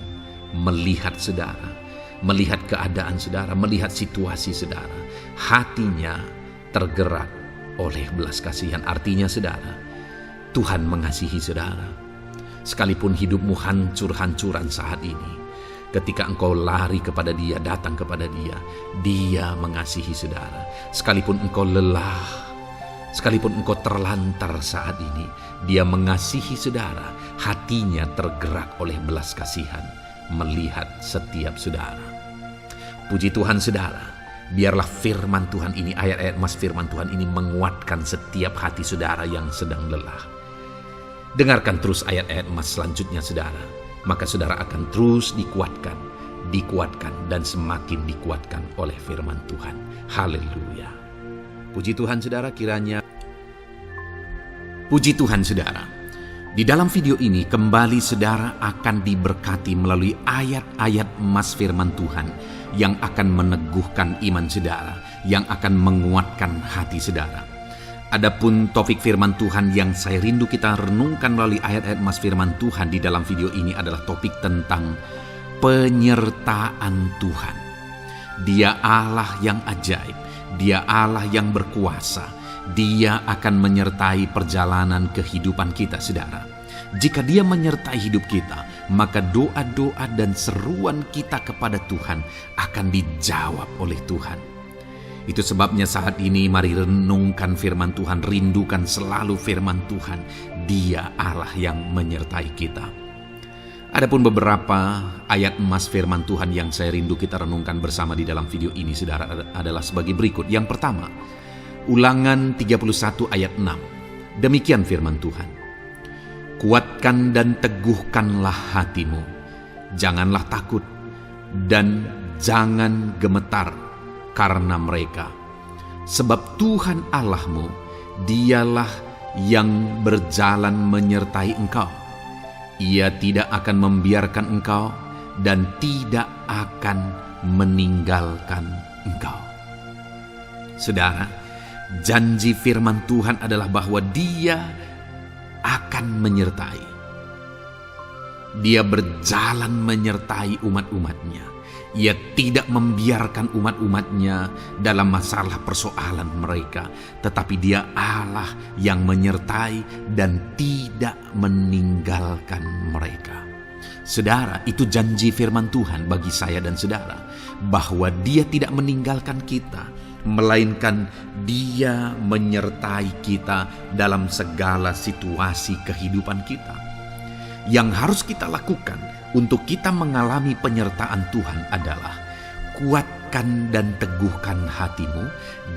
melihat saudara, melihat keadaan saudara, melihat situasi saudara. Hatinya tergerak oleh belas kasihan. Artinya saudara, Tuhan mengasihi saudara. Sekalipun hidupmu hancur-hancuran saat ini, ketika engkau lari kepada Dia, datang kepada Dia, Dia mengasihi saudara. Sekalipun engkau lelah, sekalipun engkau terlantar saat ini, Dia mengasihi saudara. Hatinya tergerak oleh belas kasihan, melihat setiap saudara. Puji Tuhan saudara, biarlah firman Tuhan ini, ayat-ayat mas firman Tuhan ini menguatkan setiap hati saudara yang sedang lelah. Dengarkan terus ayat-ayat emas selanjutnya saudara, maka saudara akan terus dikuatkan dan semakin dikuatkan oleh firman Tuhan. Haleluya. Puji Tuhan saudara, puji Tuhan saudara, di dalam video ini kembali saudara akan diberkati melalui ayat-ayat emas firman Tuhan yang akan meneguhkan iman saudara, yang akan menguatkan hati saudara. Adapun topik firman Tuhan yang saya rindu kita renungkan melalui ayat-ayat emas firman Tuhan di dalam video ini adalah topik tentang penyertaan Tuhan. Dia Allah yang ajaib, Dia Allah yang berkuasa. Dia akan menyertai perjalanan kehidupan kita saudara. Jika Dia menyertai hidup kita, maka doa-doa dan seruan kita kepada Tuhan akan dijawab oleh Tuhan. Itu sebabnya saat ini mari renungkan firman Tuhan, rindukan selalu firman Tuhan. Dia Allah yang menyertai kita. Adapun beberapa ayat emas firman Tuhan yang saya rindu kita renungkan bersama di dalam video ini saudara adalah sebagai berikut. Yang pertama, Ulangan 31 ayat 6. Demikian firman Tuhan. Kuatkan dan teguhkanlah hatimu. Janganlah takut dan jangan gemetar karena mereka. Sebab Tuhan Allahmu, Dialah yang berjalan menyertai engkau. Ia tidak akan membiarkan engkau dan tidak akan meninggalkan engkau. Saudara, janji firman Tuhan adalah bahwa Dia akan menyertai. Dia berjalan menyertai umat-umatnya. Ia tidak membiarkan umat-umatnya dalam masalah persoalan mereka, tetapi Dia Allah yang menyertai dan tidak meninggalkan mereka. Saudara, itu janji firman Tuhan bagi saya dan saudara, bahwa Dia tidak meninggalkan kita, melainkan Dia menyertai kita dalam segala situasi kehidupan kita. Yang harus kita lakukan untuk kita mengalami penyertaan Tuhan adalah kuatkan dan teguhkan hatimu,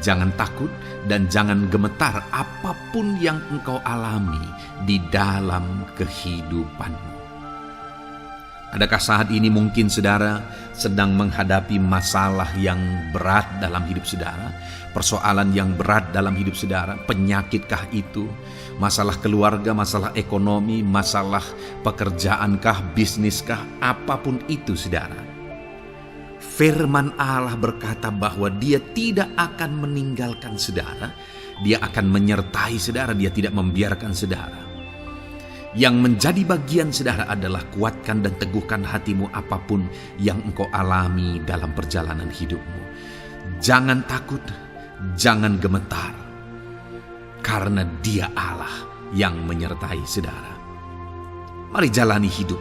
jangan takut dan jangan gemetar apapun yang engkau alami di dalam kehidupanmu. Adakah saat ini mungkin saudara sedang menghadapi masalah yang berat dalam hidup saudara? Persoalan yang berat dalam hidup saudara? Penyakitkah itu? Masalah keluarga, masalah ekonomi, masalah pekerjaankah, bisniskah? Apapun itu saudara. Firman Allah berkata bahwa Dia tidak akan meninggalkan saudara. Dia akan menyertai saudara, Dia tidak membiarkan saudara. Yang menjadi bagian saudara adalah kuatkan dan teguhkan hatimu apapun yang engkau alami dalam perjalanan hidupmu. Jangan takut, jangan gemetar, karena Dia Allah yang menyertai saudara. Mari jalani hidup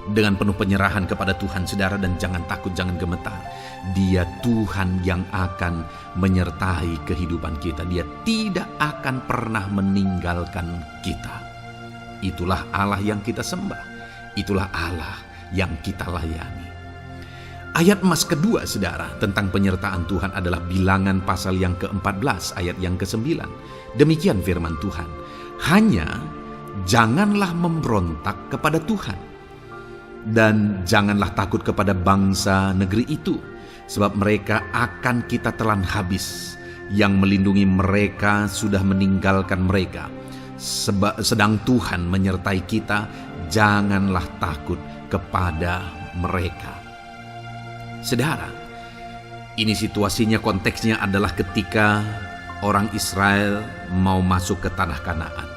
dengan penuh penyerahan kepada Tuhan saudara, dan jangan takut, jangan gemetar. Dia Tuhan yang akan menyertai kehidupan kita. Dia tidak akan pernah meninggalkan kita. Itulah Allah yang kita sembah. Itulah Allah yang kita layani. Ayat emas kedua saudara tentang penyertaan Tuhan adalah Bilangan pasal yang ke-14 ayat yang ke-9. Demikian firman Tuhan. Hanya janganlah memberontak kepada Tuhan, dan janganlah takut kepada bangsa negeri itu, sebab mereka akan kita telan habis. Yang melindungi mereka sudah meninggalkan mereka. Sedang Tuhan menyertai kita, janganlah takut kepada mereka. Saudara, ini situasinya, konteksnya adalah ketika orang Israel mau masuk ke tanah Kanaan.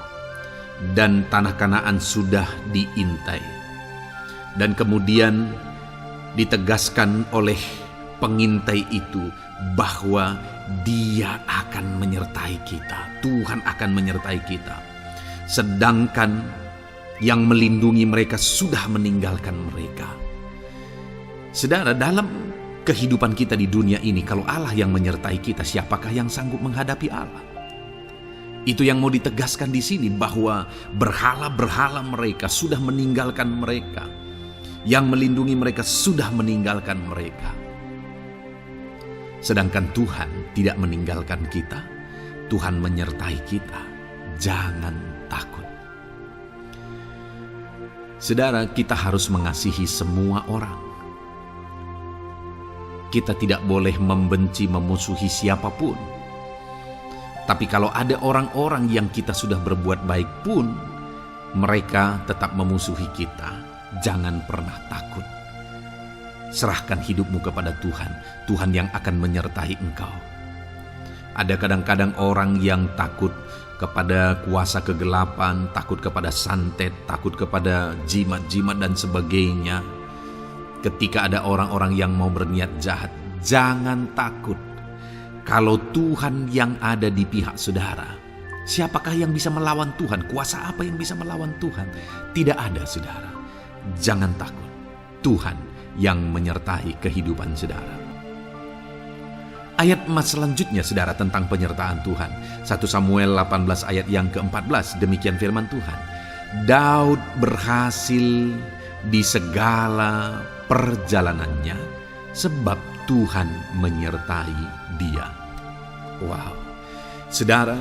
Dan tanah Kanaan sudah diintai. Dan kemudian ditegaskan oleh pengintai itu bahwa Dia akan menyertai kita. Tuhan akan menyertai kita. Sedangkan yang melindungi mereka sudah meninggalkan mereka. Saudara, dalam kehidupan kita di dunia ini, kalau Allah yang menyertai kita, siapakah yang sanggup menghadapi Allah? Itu yang mau ditegaskan di sini, bahwa berhala-berhala mereka sudah meninggalkan mereka. Yang melindungi mereka sudah meninggalkan mereka. Sedangkan Tuhan tidak meninggalkan kita. Tuhan menyertai kita. Jangan takut. Saudara, kita harus mengasihi semua orang. Kita tidak boleh membenci, memusuhi siapapun. Tapi kalau ada orang-orang yang kita sudah berbuat baik pun, mereka tetap memusuhi kita, jangan pernah takut. Serahkan hidupmu kepada Tuhan, Tuhan yang akan menyertai engkau. Ada kadang-kadang orang yang takut kepada kuasa kegelapan, takut kepada santet, takut kepada jimat-jimat dan sebagainya. Ketika ada orang-orang yang mau berniat jahat, jangan takut. Kalau Tuhan yang ada di pihak saudara, siapakah yang bisa melawan Tuhan? Kuasa apa yang bisa melawan Tuhan? Tidak ada, saudara. Jangan takut. Tuhan yang menyertai kehidupan saudara. Ayat emas selanjutnya, saudara, tentang penyertaan Tuhan. 1 Samuel 18 ayat yang ke-14, demikian firman Tuhan. Daud berhasil di segala perjalanannya, sebab Tuhan menyertai dia. Wow, saudara,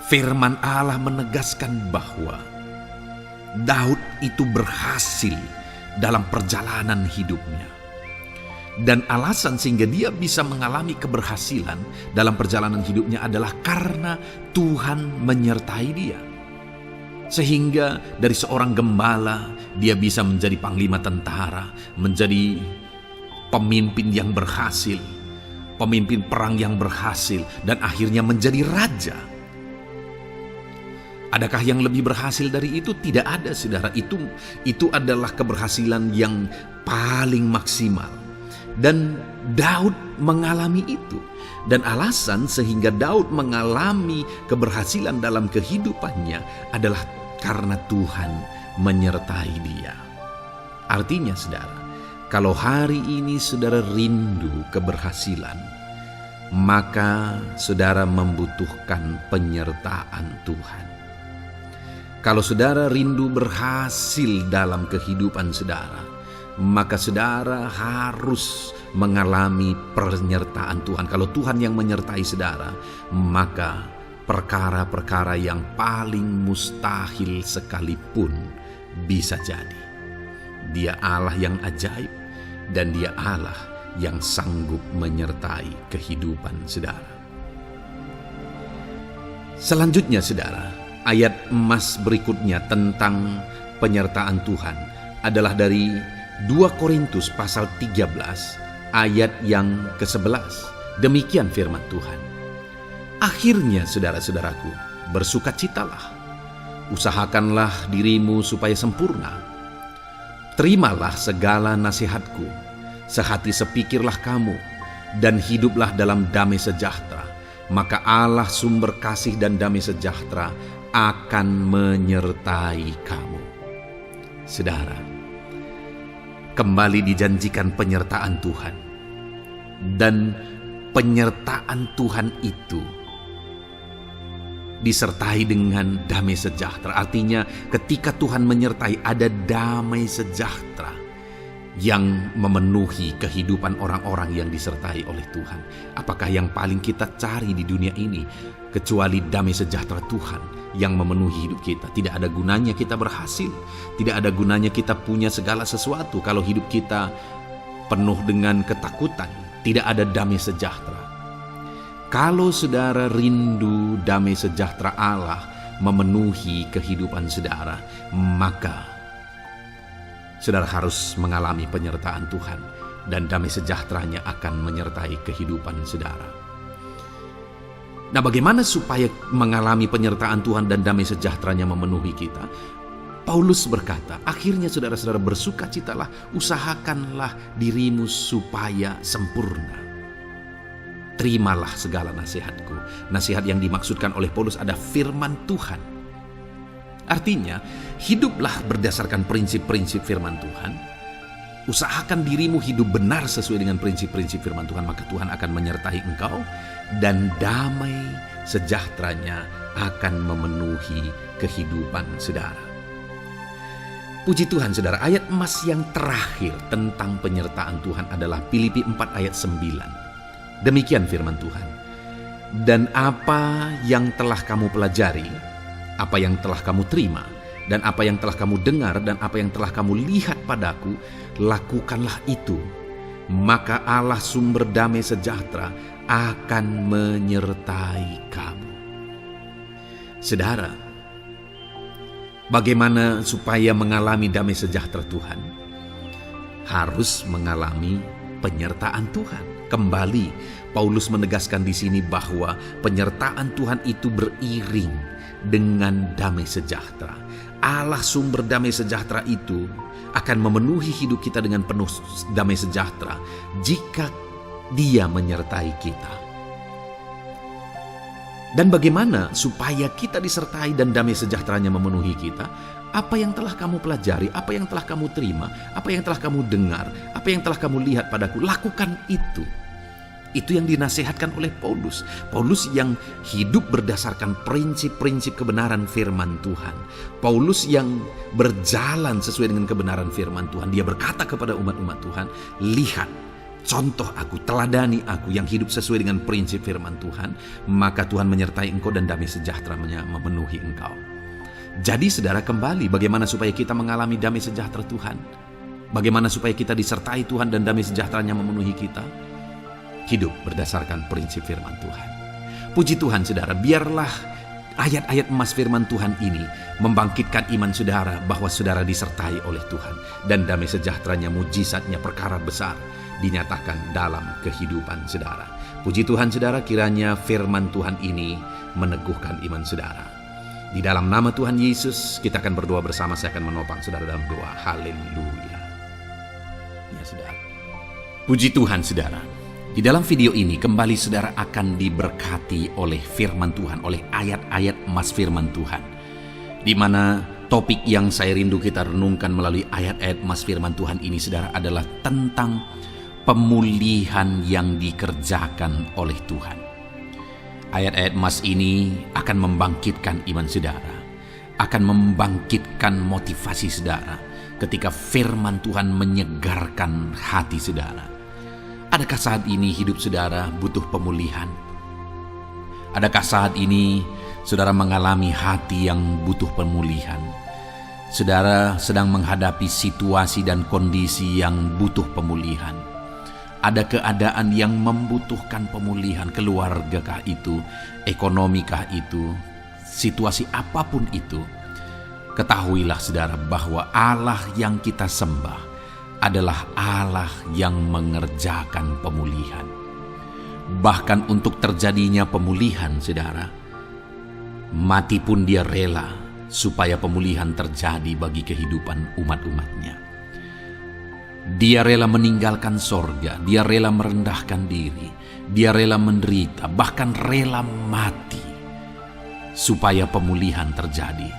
firman Allah menegaskan bahwa Daud itu berhasil dalam perjalanan hidupnya. Dan alasan sehingga dia bisa mengalami keberhasilan dalam perjalanan hidupnya adalah karena Tuhan menyertai dia. Sehingga dari seorang gembala, dia bisa menjadi panglima tentara, menjadi pemimpin yang berhasil, pemimpin perang yang berhasil, dan akhirnya menjadi raja. Adakah yang lebih berhasil dari itu? Tidak ada, saudara. Itu adalah keberhasilan yang paling maksimal. Dan Daud mengalami itu. Dan alasan sehingga Daud mengalami keberhasilan dalam kehidupannya adalah karena Tuhan menyertai dia. Artinya, saudara, kalau hari ini saudara rindu keberhasilan, maka saudara membutuhkan penyertaan Tuhan. Kalau saudara rindu berhasil dalam kehidupan saudara, maka saudara harus mengalami penyertaan Tuhan. Kalau Tuhan yang menyertai saudara, maka perkara-perkara yang paling mustahil sekalipun bisa jadi. Dia Allah yang ajaib, dan Dia Allah yang sanggup menyertai kehidupan saudara. Selanjutnya, saudara, ayat emas berikutnya tentang penyertaan Tuhan adalah dari 2 Korintus pasal 13 ayat yang ke-11. Demikian firman Tuhan. Akhirnya, saudara-saudaraku, bersukacitalah. Usahakanlah dirimu supaya sempurna. Terimalah segala nasihatku, sehati sepikirlah kamu, dan hiduplah dalam damai sejahtera. Maka Allah sumber kasih dan damai sejahtera akan menyertai kamu. Saudara, kembali dijanjikan penyertaan Tuhan. Dan penyertaan Tuhan itu disertai dengan damai sejahtera. Artinya ketika Tuhan menyertai, ada damai sejahtera yang memenuhi kehidupan orang-orang yang disertai oleh Tuhan. Apakah yang paling kita cari di dunia ini kecuali damai sejahtera Tuhan yang memenuhi hidup kita? Tidak ada gunanya kita berhasil, tidak ada gunanya kita punya segala sesuatu kalau hidup kita penuh dengan ketakutan, tidak ada damai sejahtera. Kalau saudara rindu damai sejahtera Allah memenuhi kehidupan saudara, maka saudara harus mengalami penyertaan Tuhan, dan damai sejahteranya akan menyertai kehidupan saudara. Nah, bagaimana supaya mengalami penyertaan Tuhan dan damai sejahteranya memenuhi kita? Paulus berkata, akhirnya saudara-saudara bersukacitalah, usahakanlah dirimu supaya sempurna. Terimalah segala nasihatku. Nasihat yang dimaksudkan oleh Paulus ada firman Tuhan. Artinya, hiduplah berdasarkan prinsip-prinsip firman Tuhan. Usahakan dirimu hidup benar sesuai dengan prinsip-prinsip firman Tuhan, maka Tuhan akan menyertai engkau dan damai sejahteranya akan memenuhi kehidupan saudara. Puji Tuhan saudara, ayat emas yang terakhir tentang penyertaan Tuhan adalah Filipi 4 ayat 9. Demikian firman Tuhan. Dan apa yang telah kamu pelajari, apa yang telah kamu terima, dan apa yang telah kamu dengar, dan apa yang telah kamu lihat padaku, lakukanlah itu. Maka Allah sumber damai sejahtera akan menyertai kamu. Saudara, bagaimana supaya mengalami damai sejahtera Tuhan? Harus mengalami penyertaan Tuhan. Kembali, Paulus menegaskan di sini bahwa penyertaan Tuhan itu beriring dengan damai sejahtera. Allah sumber damai sejahtera itu akan memenuhi hidup kita dengan penuh damai sejahtera jika Dia menyertai kita. Dan bagaimana supaya kita disertai dan damai sejahteranya memenuhi kita? Apa yang telah kamu pelajari, apa yang telah kamu terima, apa yang telah kamu dengar, apa yang telah kamu lihat padaku, lakukan itu. Itu yang dinasihatkan oleh Paulus. Paulus yang hidup berdasarkan prinsip-prinsip kebenaran firman Tuhan. Paulus yang berjalan sesuai dengan kebenaran firman Tuhan. Dia berkata kepada umat-umat Tuhan, lihat, contoh aku, teladani aku yang hidup sesuai dengan prinsip firman Tuhan, maka Tuhan menyertai engkau dan damai sejahteranya memenuhi engkau. Jadi saudara, kembali bagaimana supaya kita mengalami damai sejahtera Tuhan? Bagaimana supaya kita disertai Tuhan dan damai sejahteranya memenuhi kita? Hidup berdasarkan prinsip firman Tuhan. Puji Tuhan saudara, biarlah ayat-ayat emas firman Tuhan ini membangkitkan iman saudara bahwa saudara disertai oleh Tuhan. Dan damai sejahteranya, mujizatnya, perkara besar dinyatakan dalam kehidupan saudara. Puji Tuhan saudara, kiranya firman Tuhan ini meneguhkan iman saudara. Di dalam nama Tuhan Yesus, kita akan berdoa bersama. Saya akan menopang saudara dalam doa. Haleluya. Ya saudara. Puji Tuhan saudara. Di dalam video ini kembali saudara akan diberkati oleh firman Tuhan, oleh ayat-ayat emas firman Tuhan. Di mana topik yang saya rindu kita renungkan melalui ayat-ayat emas firman Tuhan ini saudara adalah tentang pemulihan yang dikerjakan oleh Tuhan. Ayat-ayat emas ini akan membangkitkan iman saudara, akan membangkitkan motivasi saudara ketika firman Tuhan menyegarkan hati saudara. Adakah saat ini hidup saudara butuh pemulihan? Adakah saat ini saudara mengalami hati yang butuh pemulihan? Saudara sedang menghadapi situasi dan kondisi yang butuh pemulihan. Ada keadaan yang membutuhkan pemulihan, keluargakah itu, ekonomikah itu, situasi apapun itu. Ketahuilah saudara bahwa Allah yang kita sembah adalah Allah yang mengerjakan pemulihan. Bahkan untuk terjadinya pemulihan saudara, mati pun Dia rela supaya pemulihan terjadi bagi kehidupan umat-umatnya. Dia rela meninggalkan sorga, Dia rela merendahkan diri, Dia rela menderita, bahkan rela mati supaya pemulihan terjadi.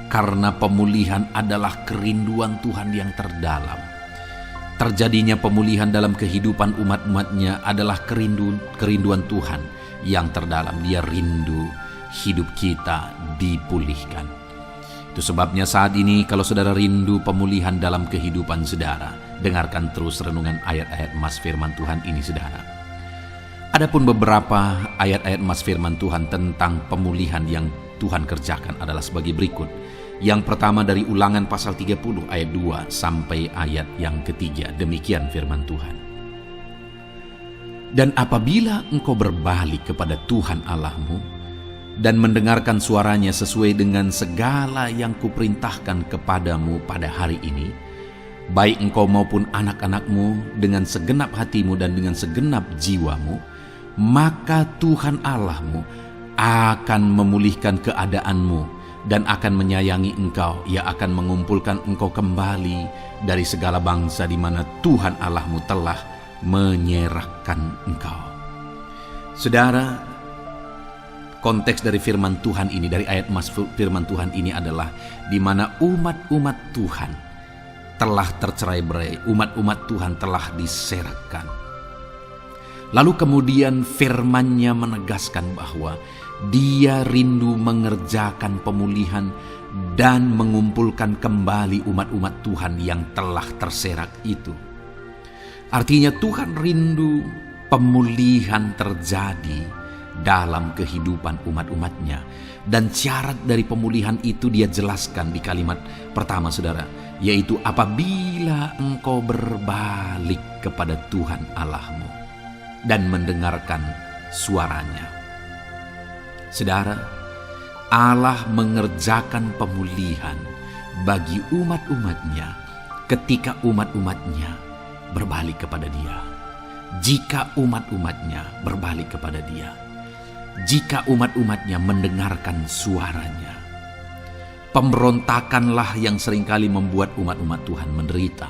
Karena pemulihan adalah kerinduan Tuhan yang terdalam. Terjadinya pemulihan dalam kehidupan umat-umatnya adalah kerinduan Tuhan yang terdalam. Dia rindu hidup kita dipulihkan. Itu sebabnya saat ini kalau saudara rindu pemulihan dalam kehidupan saudara, dengarkan terus renungan ayat-ayat emas firman Tuhan ini saudara. Adapun beberapa ayat-ayat emas firman Tuhan tentang pemulihan yang Tuhan kerjakan adalah sebagai berikut. Yang pertama dari Ulangan pasal 30 ayat 2 sampai ayat yang ketiga. Demikian firman Tuhan. Dan apabila engkau berbalik kepada Tuhan Allahmu dan mendengarkan suaranya sesuai dengan segala yang kuperintahkan kepadamu pada hari ini, baik engkau maupun anak-anakmu dengan segenap hatimu dan dengan segenap jiwamu, maka Tuhan Allahmu akan memulihkan keadaanmu dan akan menyayangi engkau. Ia akan mengumpulkan engkau kembali dari segala bangsa di mana Tuhan Allahmu telah menyerahkan engkau. Saudara, konteks dari firman Tuhan ini, dari ayat emas firman Tuhan ini adalah di mana umat-umat Tuhan telah tercerai-berai, umat-umat Tuhan telah diserakkan. Lalu kemudian firman-Nya menegaskan bahwa Dia rindu mengerjakan pemulihan dan mengumpulkan kembali umat-umat Tuhan yang telah terserak itu. Artinya Tuhan rindu pemulihan terjadi dalam kehidupan umat-umatnya. Dan syarat dari pemulihan itu Dia jelaskan di kalimat pertama saudara, yaitu apabila engkau berbalik kepada Tuhan Allahmu dan mendengarkan suaranya. Saudara, Allah mengerjakan pemulihan bagi umat-umatnya ketika umat-umatnya berbalik kepada Dia. Jika umat-umatnya berbalik kepada Dia, jika umat-umatnya mendengarkan suaranya. Pemberontakanlah yang seringkali membuat umat-umat Tuhan menderita.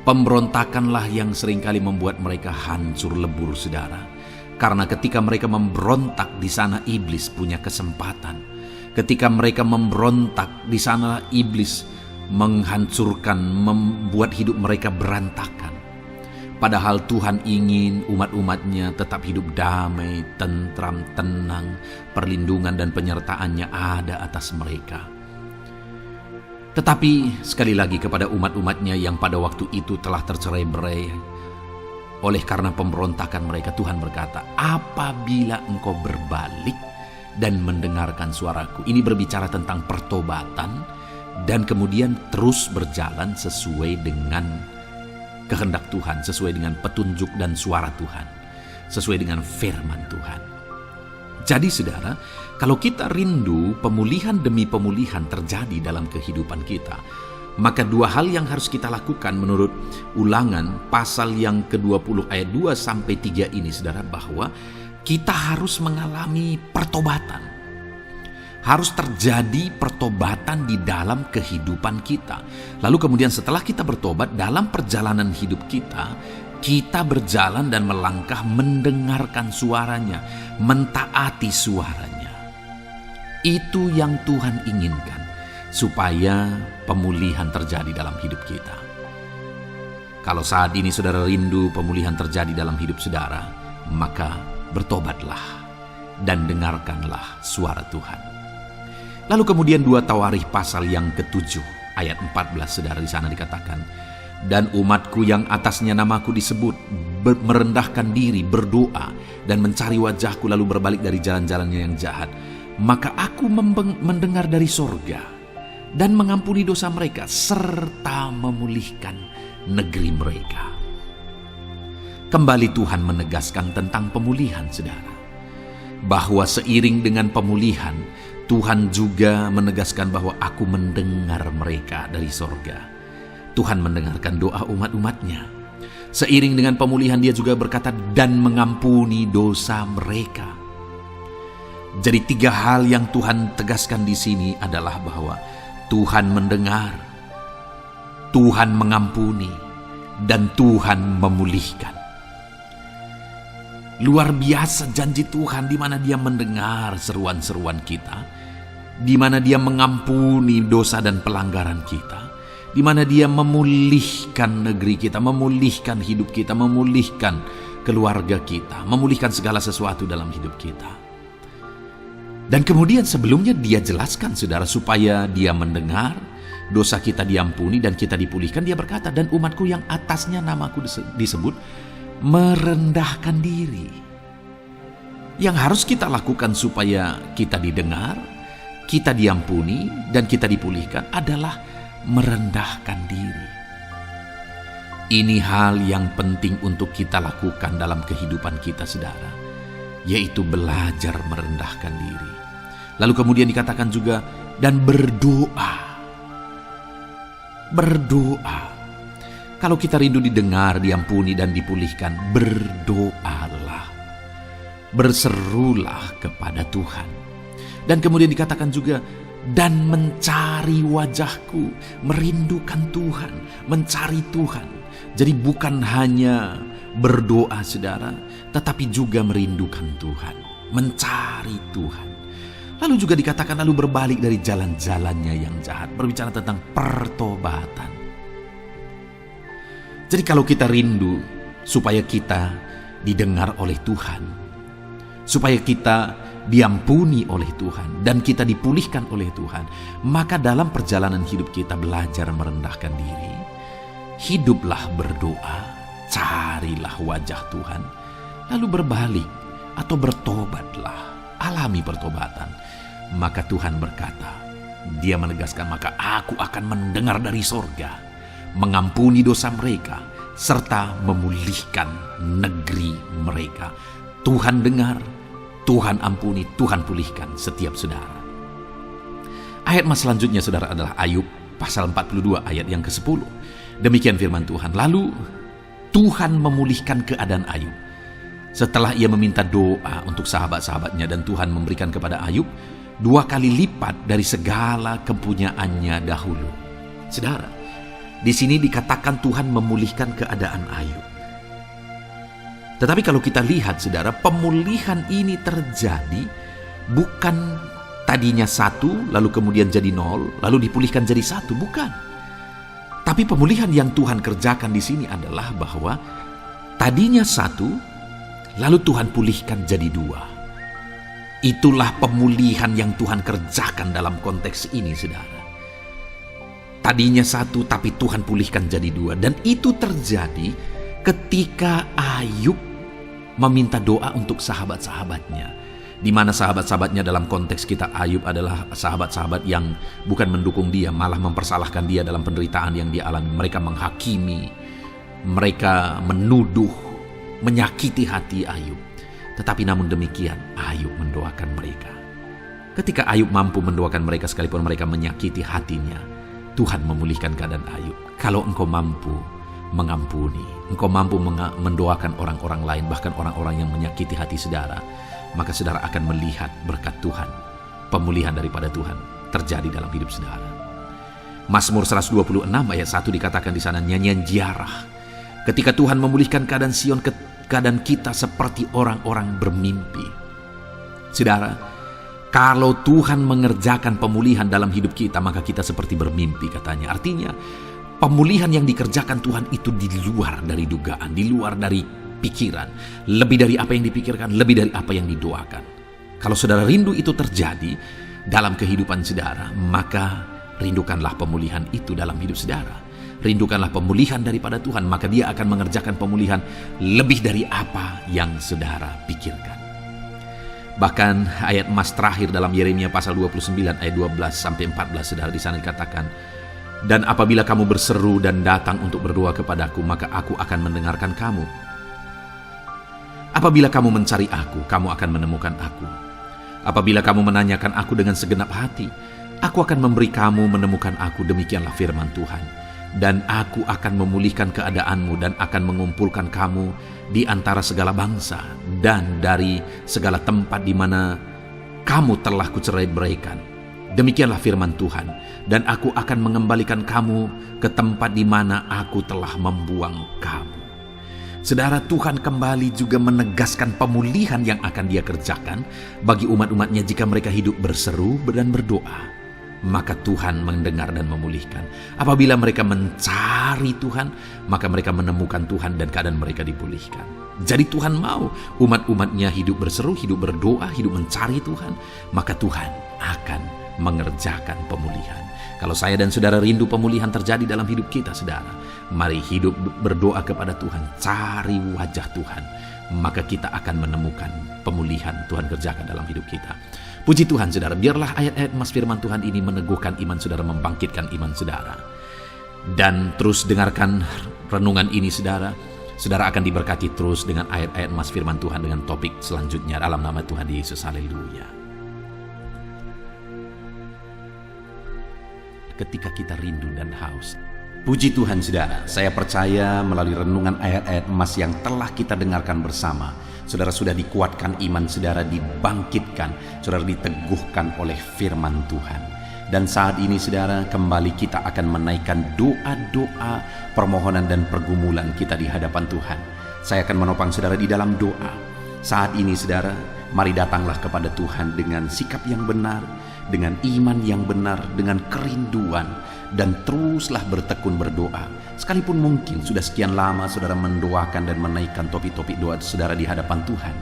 Pemberontakanlah yang seringkali membuat mereka hancur lebur saudara. Karena ketika mereka memberontak, di sana iblis punya kesempatan. Ketika mereka memberontak, di sana iblis menghancurkan, membuat hidup mereka berantakan. Padahal Tuhan ingin umat-umatnya tetap hidup damai, tentram, tenang, perlindungan dan penyertaan-Nya ada atas mereka. Tetapi sekali lagi kepada umat-umatnya yang pada waktu itu telah tercerai-berai oleh karena pemberontakan mereka, Tuhan berkata, apabila engkau berbalik dan mendengarkan suaraku. Ini berbicara tentang pertobatan dan kemudian terus berjalan sesuai dengan kehendak Tuhan, sesuai dengan petunjuk dan suara Tuhan, sesuai dengan firman Tuhan. Jadi saudara, kalau kita rindu pemulihan demi pemulihan terjadi dalam kehidupan kita, maka dua hal yang harus kita lakukan menurut Ulangan pasal yang ke-20 ayat 2 sampai 3 ini saudara, bahwa kita harus mengalami pertobatan. Harus terjadi pertobatan di dalam kehidupan kita. Lalu kemudian setelah kita bertobat, dalam perjalanan hidup kita, kita berjalan dan melangkah mendengarkan suaranya, mentaati suaranya. Itu yang Tuhan inginkan, supaya pemulihan terjadi dalam hidup kita. Kalau saat ini saudara rindu pemulihan terjadi dalam hidup saudara, maka bertobatlah dan dengarkanlah suara Tuhan. Lalu kemudian 2 Tawarikh pasal yang ke-7 ayat 14 saudara, di sana dikatakan, dan umatku yang atasnya namaku disebut merendahkan diri, berdoa dan mencari wajahku lalu berbalik dari jalan-jalannya yang jahat, maka aku mendengar dari sorga dan mengampuni dosa mereka serta memulihkan negeri mereka. Kembali Tuhan menegaskan tentang pemulihan saudara, bahwa seiring dengan pemulihan Tuhan juga menegaskan bahwa aku mendengar mereka dari sorga. Tuhan mendengarkan doa umat-umatnya. Seiring dengan pemulihan Dia juga berkata dan mengampuni dosa mereka. Jadi 3 hal yang Tuhan tegaskan di sini adalah bahwa Tuhan mendengar, Tuhan mengampuni, dan Tuhan memulihkan. Luar biasa janji Tuhan, di mana Dia mendengar seruan-seruan kita, di mana Dia mengampuni dosa dan pelanggaran kita, di mana Dia memulihkan negeri kita, memulihkan hidup kita, memulihkan keluarga kita, memulihkan segala sesuatu dalam hidup kita. Dan kemudian sebelumnya dia jelaskan saudara, supaya dia mendengar, dosa kita diampuni dan kita dipulihkan. Dia berkata, dan umatku yang atasnya namaku disebut merendahkan diri. Yang harus kita lakukan supaya kita didengar, kita diampuni dan kita dipulihkan adalah merendahkan diri. Ini hal yang penting untuk kita lakukan dalam kehidupan kita saudara, yaitu belajar merendahkan diri. Lalu kemudian dikatakan juga, dan berdoa. Berdoa. Kalau kita rindu didengar, diampuni dan dipulihkan, berdoalah. Berserulah kepada Tuhan. Dan kemudian dikatakan juga, dan mencari wajahku, merindukan Tuhan, mencari Tuhan. Jadi bukan hanya berdoa saudara, tetapi juga merindukan Tuhan, mencari Tuhan. Lalu juga dikatakan lalu berbalik dari jalan-jalannya yang jahat, berbicara tentang pertobatan. Jadi kalau kita rindu supaya kita didengar oleh Tuhan, supaya kita diampuni oleh Tuhan dan kita dipulihkan oleh Tuhan, maka dalam perjalanan hidup kita belajar merendahkan diri. Hiduplah berdoa, carilah wajah Tuhan, lalu berbalik atau bertobatlah, alami pertobatan. Maka Tuhan berkata, dia menegaskan, maka aku akan mendengar dari sorga, mengampuni dosa mereka, serta memulihkan negeri mereka. Tuhan dengar, Tuhan ampuni, Tuhan pulihkan setiap saudara. Ayat mas selanjutnya saudara adalah Ayub pasal 42 ayat yang ke-10. Demikian firman Tuhan. Lalu Tuhan memulihkan keadaan Ayub. Setelah ia meminta doa untuk sahabat-sahabatnya, dan Tuhan memberikan kepada Ayub 2 kali lipat dari segala kepunyaannya dahulu. Saudara, di sini dikatakan Tuhan memulihkan keadaan Ayub. Tetapi kalau kita lihat saudara, pemulihan ini terjadi bukan tadinya 1 lalu kemudian jadi 0 lalu dipulihkan jadi 1, bukan. Tapi pemulihan yang Tuhan kerjakan di sini adalah bahwa tadinya 1 lalu Tuhan pulihkan jadi 2. Itulah pemulihan yang Tuhan kerjakan dalam konteks ini saudara. Tadinya 1 tapi Tuhan pulihkan jadi 2. Dan itu terjadi ketika Ayub meminta doa untuk sahabat-sahabatnya, di mana sahabat-sahabatnya dalam konteks kita Ayub adalah sahabat-sahabat yang bukan mendukung dia, malah mempersalahkan dia dalam penderitaan yang dia alami. Mereka menghakimi, mereka menuduh, menyakiti hati Ayub. Tetapi namun demikian Ayub mendoakan mereka. Ketika Ayub mampu mendoakan mereka sekalipun mereka menyakiti hatinya, Tuhan memulihkan keadaan Ayub. Kalau engkau mampu mengampuni, engkau mampu mendoakan orang-orang lain, bahkan orang-orang yang menyakiti hati saudara, maka saudara akan melihat berkat Tuhan, pemulihan daripada Tuhan terjadi dalam hidup saudara. Mazmur 126 ayat 1 dikatakan di sana, nyanyian ziarah. Ketika Tuhan memulihkan keadaan Sion, keadaan kita seperti orang-orang bermimpi. Saudara, kalau Tuhan mengerjakan pemulihan dalam hidup kita, maka kita seperti bermimpi katanya. Artinya, pemulihan yang dikerjakan Tuhan itu di luar dari dugaan, di luar dari pikiran, lebih dari apa yang dipikirkan, lebih dari apa yang didoakan. Kalau saudara rindu itu terjadi dalam kehidupan saudara, maka rindukanlah pemulihan itu dalam hidup saudara. Rindukanlah pemulihan daripada Tuhan, maka dia akan mengerjakan pemulihan lebih dari apa yang saudara pikirkan. Bahkan ayat emas terakhir dalam Yeremia pasal 29 ayat 12 sampai 14 saudara, di sana dikatakan, dan apabila kamu berseru dan datang untuk berdoa kepadaku, maka aku akan mendengarkan kamu. Apabila kamu mencari aku, kamu akan menemukan aku. Apabila kamu menanyakan aku dengan segenap hati, aku akan memberi kamu menemukan aku, demikianlah firman Tuhan. Dan aku akan memulihkan keadaanmu dan akan mengumpulkan kamu di antara segala bangsa dan dari segala tempat di mana kamu telah kucerai-beraikan. Demikianlah firman Tuhan. Dan aku akan mengembalikan kamu ke tempat di mana aku telah membuang kamu. Saudara, Tuhan kembali juga menegaskan pemulihan yang akan dia kerjakan bagi umat-umatnya jika mereka hidup berseru dan berdoa. maka Tuhan mendengar dan memulihkan. Apabila mereka mencari Tuhan, maka mereka menemukan Tuhan dan keadaan mereka dipulihkan. Jadi Tuhan mau umat-umatnya hidup berseru, hidup berdoa, hidup mencari Tuhan, maka Tuhan akan mengerjakan pemulihan. Kalau saya dan saudara rindu pemulihan terjadi dalam hidup kita, saudara, mari hidup berdoa kepada Tuhan, cari wajah Tuhan, maka kita akan menemukan pemulihan Tuhan kerjakan dalam hidup kita. Puji Tuhan, saudara, biarlah ayat-ayat emas firman Tuhan ini meneguhkan iman saudara, membangkitkan iman saudara. Dan terus dengarkan renungan ini, saudara. Saudara akan diberkati terus dengan ayat-ayat emas firman Tuhan dengan topik selanjutnya dalam nama Tuhan Yesus. Haleluya. Ketika kita rindu dan haus. Puji Tuhan, saudara, saya percaya melalui renungan ayat-ayat emas yang telah kita dengarkan bersama, saudara sudah dikuatkan iman saudara, dibangkitkan, saudara diteguhkan oleh firman Tuhan. Dan saat ini, saudara, kembali kita akan menaikkan doa-doa, permohonan dan pergumulan kita di hadapan Tuhan. Saya akan menopang saudara di dalam doa. Saat ini, saudara, mari datanglah kepada Tuhan dengan sikap yang benar, dengan iman yang benar, dengan kerinduan, dan teruslah bertekun berdoa. Sekalipun mungkin sudah sekian lama saudara mendoakan dan menaikkan topik-topik doa saudara di hadapan Tuhan,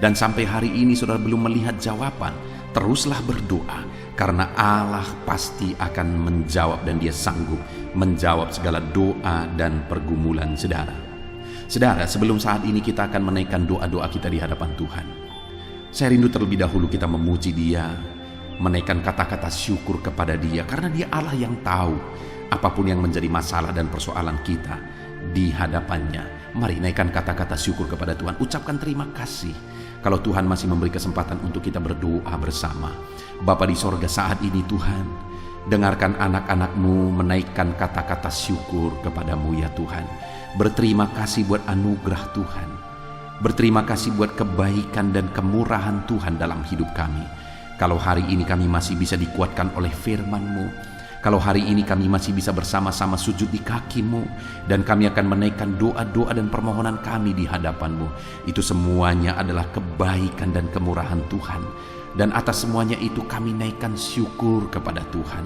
dan sampai hari ini saudara belum melihat jawaban, teruslah berdoa, karena Allah pasti akan menjawab dan Dia sanggup menjawab segala doa dan pergumulan saudara. Saudara, sebelum saat ini kita akan menaikkan doa-doa kita di hadapan Tuhan, saya rindu terlebih dahulu kita memuji Dia, menaikkan kata-kata syukur kepada Dia, karena Dia Allah yang tahu apapun yang menjadi masalah dan persoalan kita di hadapannya. Mari naikkan kata-kata syukur kepada Tuhan, ucapkan terima kasih kalau Tuhan masih memberi kesempatan untuk kita berdoa bersama. Bapa di sorga, saat ini Tuhan, dengarkan anak-anak-Mu menaikkan kata-kata syukur kepadamu ya Tuhan. Berterima kasih buat anugerah Tuhan, berterima kasih buat kebaikan dan kemurahan Tuhan dalam hidup kami. Kalau hari ini kami masih bisa dikuatkan oleh firman-Mu, kalau hari ini kami masih bisa bersama-sama sujud di kaki-Mu, dan kami akan menaikkan doa-doa dan permohonan kami di hadapan-Mu, itu semuanya adalah kebaikan dan kemurahan Tuhan. Dan atas semuanya itu kami naikkan syukur kepada Tuhan.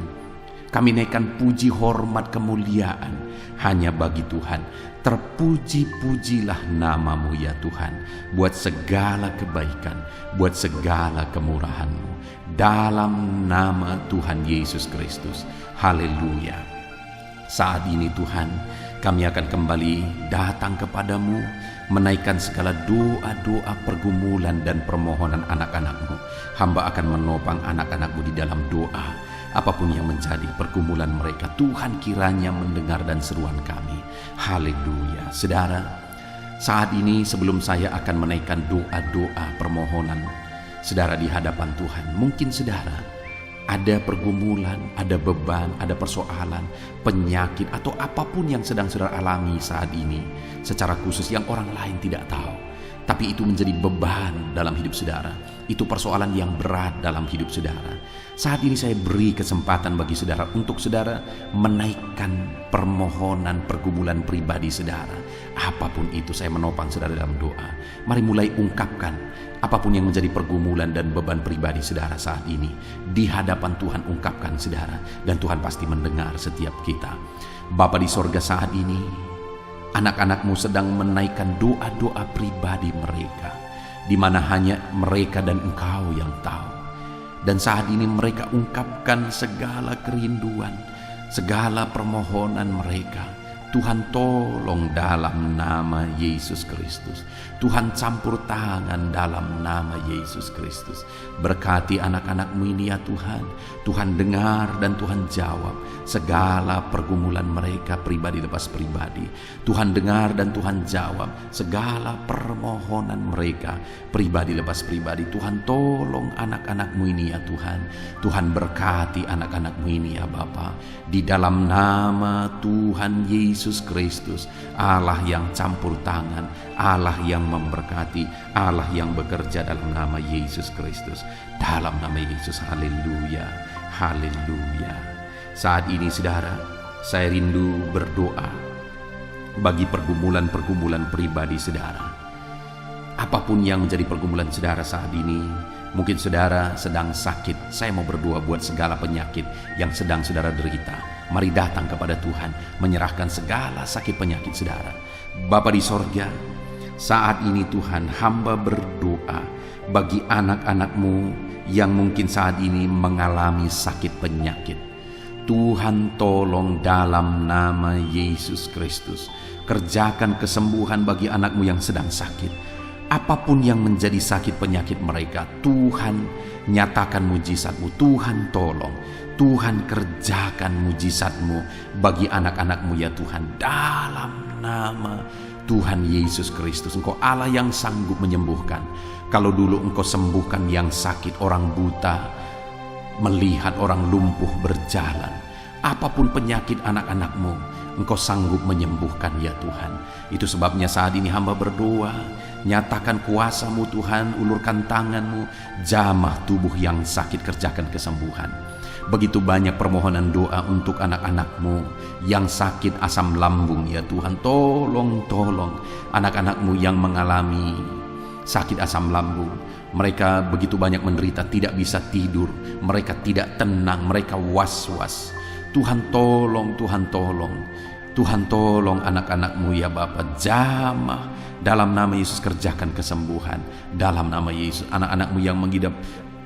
Kami naikkan puji, hormat, kemuliaan hanya bagi Tuhan. Terpuji-pujilah nama-Mu ya Tuhan, buat segala kebaikan, buat segala kemurahan-Mu, dalam nama Tuhan Yesus Kristus. Haleluya. Saat ini Tuhan, kami akan kembali datang kepadamu, menaikkan segala doa-doa pergumulan dan permohonan anak-anak-Mu. Hamba akan menopang anak-anak-Mu di dalam doa. Apapun yang menjadi pergumulan mereka, Tuhan kiranya mendengar dan seruan kami. Haleluya. Saudara, saat ini sebelum saya akan menaikkan doa-doa permohonan saudara di hadapan Tuhan, mungkin saudara ada pergumulan, ada beban, ada persoalan, penyakit, atau apapun yang sedang saudara alami saat ini, secara khusus yang orang lain tidak tahu, tapi itu menjadi beban dalam hidup saudara. Itu persoalan yang berat dalam hidup saudara. Saat ini saya beri kesempatan bagi saudara untuk saudara menaikkan permohonan pergumulan pribadi saudara. Apapun itu, saya menopang saudara dalam doa. Mari mulai ungkapkan apapun yang menjadi pergumulan dan beban pribadi saudara saat ini. Di hadapan Tuhan ungkapkan saudara, dan Tuhan pasti mendengar setiap kita. Bapa di sorga, saat ini anak-anak-Mu sedang menaikkan doa-doa pribadi mereka, di mana hanya mereka dan Engkau yang tahu. Dan saat ini mereka ungkapkan segala kerinduan, segala permohonan mereka. Tuhan tolong dalam nama Yesus Kristus. Tuhan campur tangan dalam nama Yesus Kristus. Berkati anak-anak-Mu ini ya Tuhan. Tuhan dengar dan Tuhan jawab segala pergumulan mereka pribadi lepas pribadi. Tuhan dengar dan Tuhan jawab segala permohonan mereka pribadi lepas pribadi. Tuhan tolong anak-anak-Mu ini ya Tuhan. Tuhan berkati anak-anak-Mu ini ya Bapa. Di dalam nama Tuhan Yesus Kristus, Allah yang campur tangan, Allah yang memberkati, Allah yang bekerja dalam nama Yesus Kristus. Dalam nama Yesus, haleluya, haleluya. Saat ini saudara, saya rindu berdoa bagi pergumulan-pergumulan pribadi saudara. Apapun yang menjadi pergumulan saudara saat ini, Mungkin saudara sedang sakit. Saya mau berdoa buat segala penyakit yang sedang saudara derita. Mari datang kepada Tuhan, menyerahkan segala sakit penyakit saudara. Bapa di sorga, saat ini Tuhan, hamba berdoa bagi anak-anak-Mu yang mungkin saat ini mengalami sakit penyakit. Tuhan tolong dalam nama Yesus Kristus. Kerjakan kesembuhan bagi anak-Mu yang sedang sakit. Apapun yang menjadi sakit penyakit mereka, Tuhan nyatakan mujizat-Mu. Tuhan tolong, Tuhan kerjakan mujizat-Mu bagi anak-anak-Mu ya Tuhan. Dalam nama Tuhan Yesus Kristus, Engkau Allah yang sanggup menyembuhkan. Kalau dulu Engkau sembuhkan yang sakit, orang buta melihat, orang lumpuh berjalan. Apapun penyakit anak-anak-Mu, Engkau sanggup menyembuhkan ya Tuhan. Itu sebabnya saat ini hamba berdoa, nyatakan kuasa-Mu Tuhan, ulurkan tangan-Mu, jamah tubuh yang sakit, kerjakan kesembuhan. Begitu banyak permohonan doa untuk anak-anak-Mu yang sakit asam lambung ya Tuhan. Tolong anak-anak-Mu yang mengalami sakit asam lambung. Mereka begitu banyak menderita, tidak bisa tidur, mereka tidak tenang, mereka was-was. Tuhan tolong anak-anak-Mu ya Bapa, jamah dalam nama Yesus, kerjakan kesembuhan dalam nama Yesus. Anak-anak-Mu yang mengidap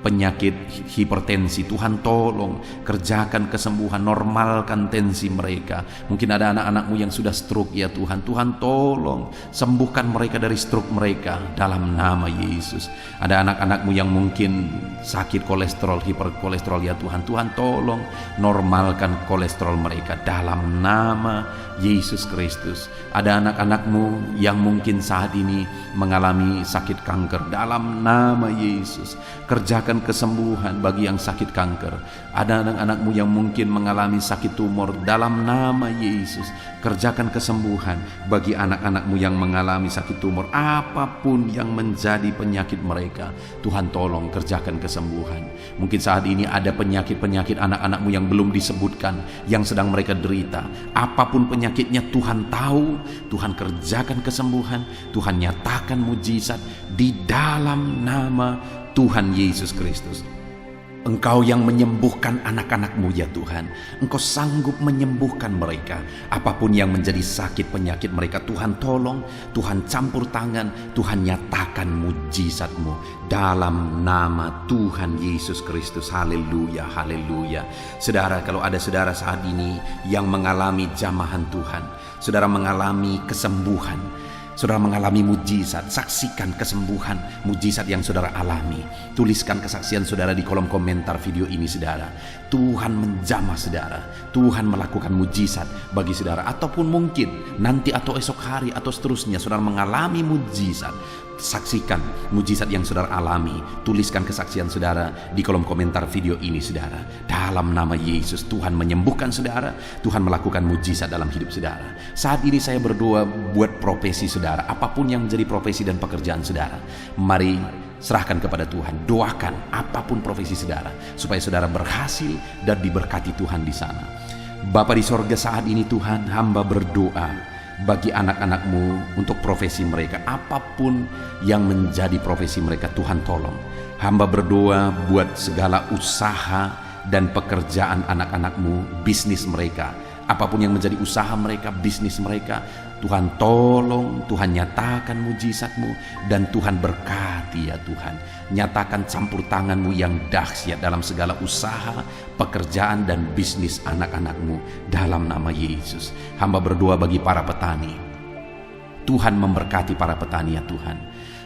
penyakit hipertensi, Tuhan tolong kerjakan kesembuhan, normalkan tensi mereka. Mungkin ada anak-anak-Mu yang sudah stroke ya Tuhan. Tuhan tolong sembuhkan mereka dari stroke mereka dalam nama Yesus. Ada anak-anak-Mu yang mungkin sakit kolesterol, hiperkolesterol ya Tuhan. Tuhan tolong normalkan kolesterol mereka dalam nama Yesus Kristus. Ada anak-anak-Mu yang mungkin saat ini mengalami sakit kanker, dalam nama Yesus kerjakan kesembuhan bagi yang sakit kanker. Ada anak-anak-Mu yang mungkin mengalami sakit tumor, dalam nama Yesus kerjakan kesembuhan bagi anak-anak-Mu yang mengalami sakit tumor. Apapun yang menjadi penyakit mereka, Tuhan tolong kerjakan kesembuhan. Mungkin saat ini ada penyakit-penyakit anak-anak-Mu yang belum disebutkan, yang sedang mereka derita. Apapun penyakitnya Tuhan tahu, Tuhan kerjakan kesembuhan, Tuhan nyatakan mujizat di dalam nama Tuhan Yesus Kristus. Engkau yang menyembuhkan anak-anak-Mu ya Tuhan. Engkau sanggup menyembuhkan mereka. Apapun yang menjadi sakit penyakit mereka, Tuhan tolong, Tuhan campur tangan, Tuhan nyatakan mujizat-Mu dalam nama Tuhan Yesus Kristus. Haleluya, haleluya. Saudara, kalau ada saudara saat ini yang mengalami jamahan Tuhan, saudara mengalami kesembuhan, saudara mengalami mujizat, saksikan kesembuhan, mujizat yang saudara alami. Tuliskan kesaksian saudara di kolom komentar video ini saudara. Tuhan menjamah saudara, Tuhan melakukan mujizat bagi saudara. Ataupun mungkin nanti atau esok hari atau seterusnya saudara mengalami mujizat. Saksikan mujizat yang saudara alami. Tuliskan kesaksian saudara di kolom komentar video ini saudara. Dalam nama Yesus, Tuhan menyembuhkan saudara, Tuhan melakukan mujizat dalam hidup saudara. Saat ini saya berdoa buat profesi saudara, apapun yang menjadi profesi dan pekerjaan saudara. Mari serahkan kepada Tuhan, doakan apapun profesi saudara, supaya saudara berhasil dan diberkati Tuhan di sana. Bapa di sorga, saat ini Tuhan, hamba berdoa bagi anak-anak-Mu untuk profesi mereka. Apapun yang menjadi profesi mereka, Tuhan tolong. Hamba berdoa buat segala usaha dan pekerjaan anak-anak-Mu, bisnis mereka. Apapun yang menjadi usaha mereka, bisnis mereka, Tuhan tolong, Tuhan nyatakan mujizat-Mu, dan Tuhan berkati ya Tuhan. Nyatakan campur tangan-Mu yang dahsyat dalam segala usaha, pekerjaan dan bisnis anak-anak-Mu dalam nama Yesus. Hamba berdoa bagi para petani. Tuhan memberkati para petani ya Tuhan,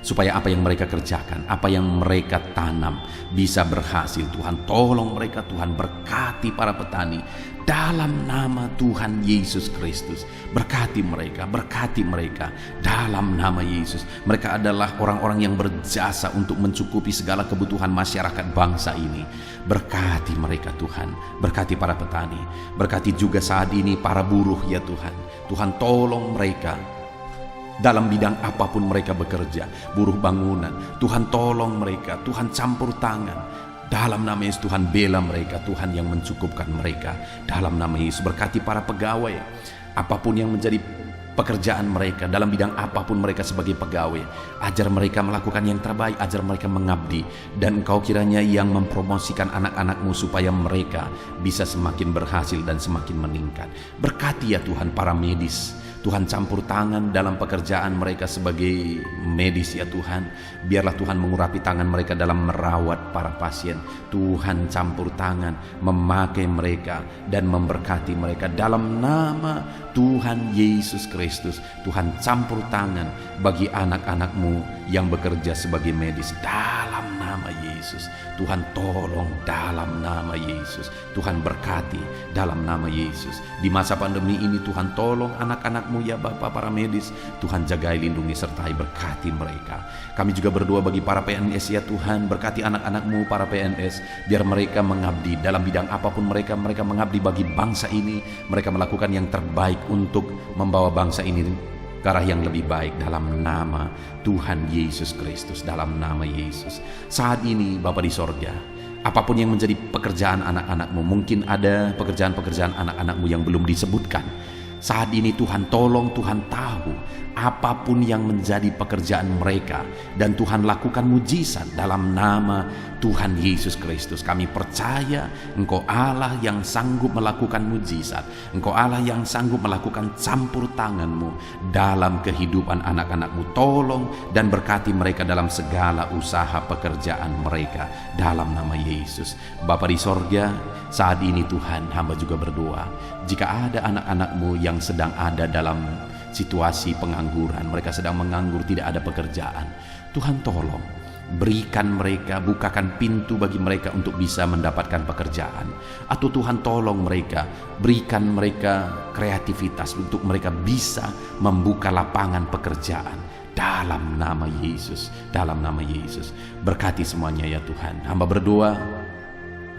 supaya apa yang mereka kerjakan, apa yang mereka tanam bisa berhasil. Tuhan tolong mereka, Tuhan berkati para petani dalam nama Tuhan Yesus Kristus. Berkati mereka dalam nama Yesus. Mereka adalah orang-orang yang berjasa untuk mencukupi segala kebutuhan masyarakat bangsa ini. Berkati mereka Tuhan, berkati para petani, berkati juga saat ini para buruh ya Tuhan. Tuhan tolong mereka dalam bidang apapun mereka bekerja, buruh bangunan, Tuhan tolong mereka, Tuhan campur tangan Dalam nama Yesus Tuhan bela mereka, Tuhan yang mencukupkan mereka. Dalam nama Yesus berkati para pegawai, apapun yang menjadi pekerjaan mereka, dalam bidang apapun mereka sebagai pegawai, ajar mereka melakukan yang terbaik, ajar mereka mengabdi. Dan Engkau kiranya yang mempromosikan anak-anak-Mu supaya mereka bisa semakin berhasil dan semakin meningkat. Berkati ya Tuhan para medis, Tuhan campur tangan dalam pekerjaan mereka sebagai medis ya Tuhan. Biarlah Tuhan mengurapi tangan mereka dalam merawat para pasien. Tuhan campur tangan, memakai mereka dan memberkati mereka dalam nama Tuhan Yesus Kristus. Tuhan campur tangan bagi anak-anak-Mu yang bekerja sebagai medis dalam nama Yesus. Tuhan tolong dalam nama Yesus. Tuhan berkati dalam nama Yesus. Di masa pandemi ini Tuhan tolong anak-anak-Mu ya Bapa para medis. Tuhan jagai, lindungi, sertai, berkati mereka. Kami juga berdoa bagi para PNS ya Tuhan. Berkati anak-anak-Mu para PNS, biar mereka mengabdi dalam bidang apapun mereka mengabdi bagi bangsa ini. Mereka melakukan yang terbaik untuk membawa bangsa ini ke arah yang lebih baik dalam nama Tuhan Yesus Kristus. Dalam nama Yesus. Saat ini Bapa di sorga, apapun yang menjadi pekerjaan anak-anak-Mu, mungkin ada pekerjaan-pekerjaan anak-anak-Mu yang belum disebutkan. Saat ini Tuhan tolong, Tuhan tahu apapun yang menjadi pekerjaan mereka, dan Tuhan lakukan mujizat dalam nama Tuhan Yesus Kristus. Kami percaya Engkau Allah yang sanggup melakukan mujizat. Engkau Allah yang sanggup melakukan campur tangan-Mu dalam kehidupan anak-anak-Mu. Tolong dan berkati mereka dalam segala usaha pekerjaan mereka dalam nama Yesus. Bapa di sorga, saat ini Tuhan, hamba juga berdoa, jika ada anak-anak-Mu yang sedang ada dalam situasi pengangguran, mereka sedang menganggur, tidak ada pekerjaan, Tuhan tolong berikan mereka, bukakan pintu bagi mereka untuk bisa mendapatkan pekerjaan. Atau Tuhan tolong mereka, berikan mereka kreativitas untuk mereka bisa membuka lapangan pekerjaan dalam nama Yesus. Dalam nama Yesus berkati semuanya ya Tuhan. Hamba berdoa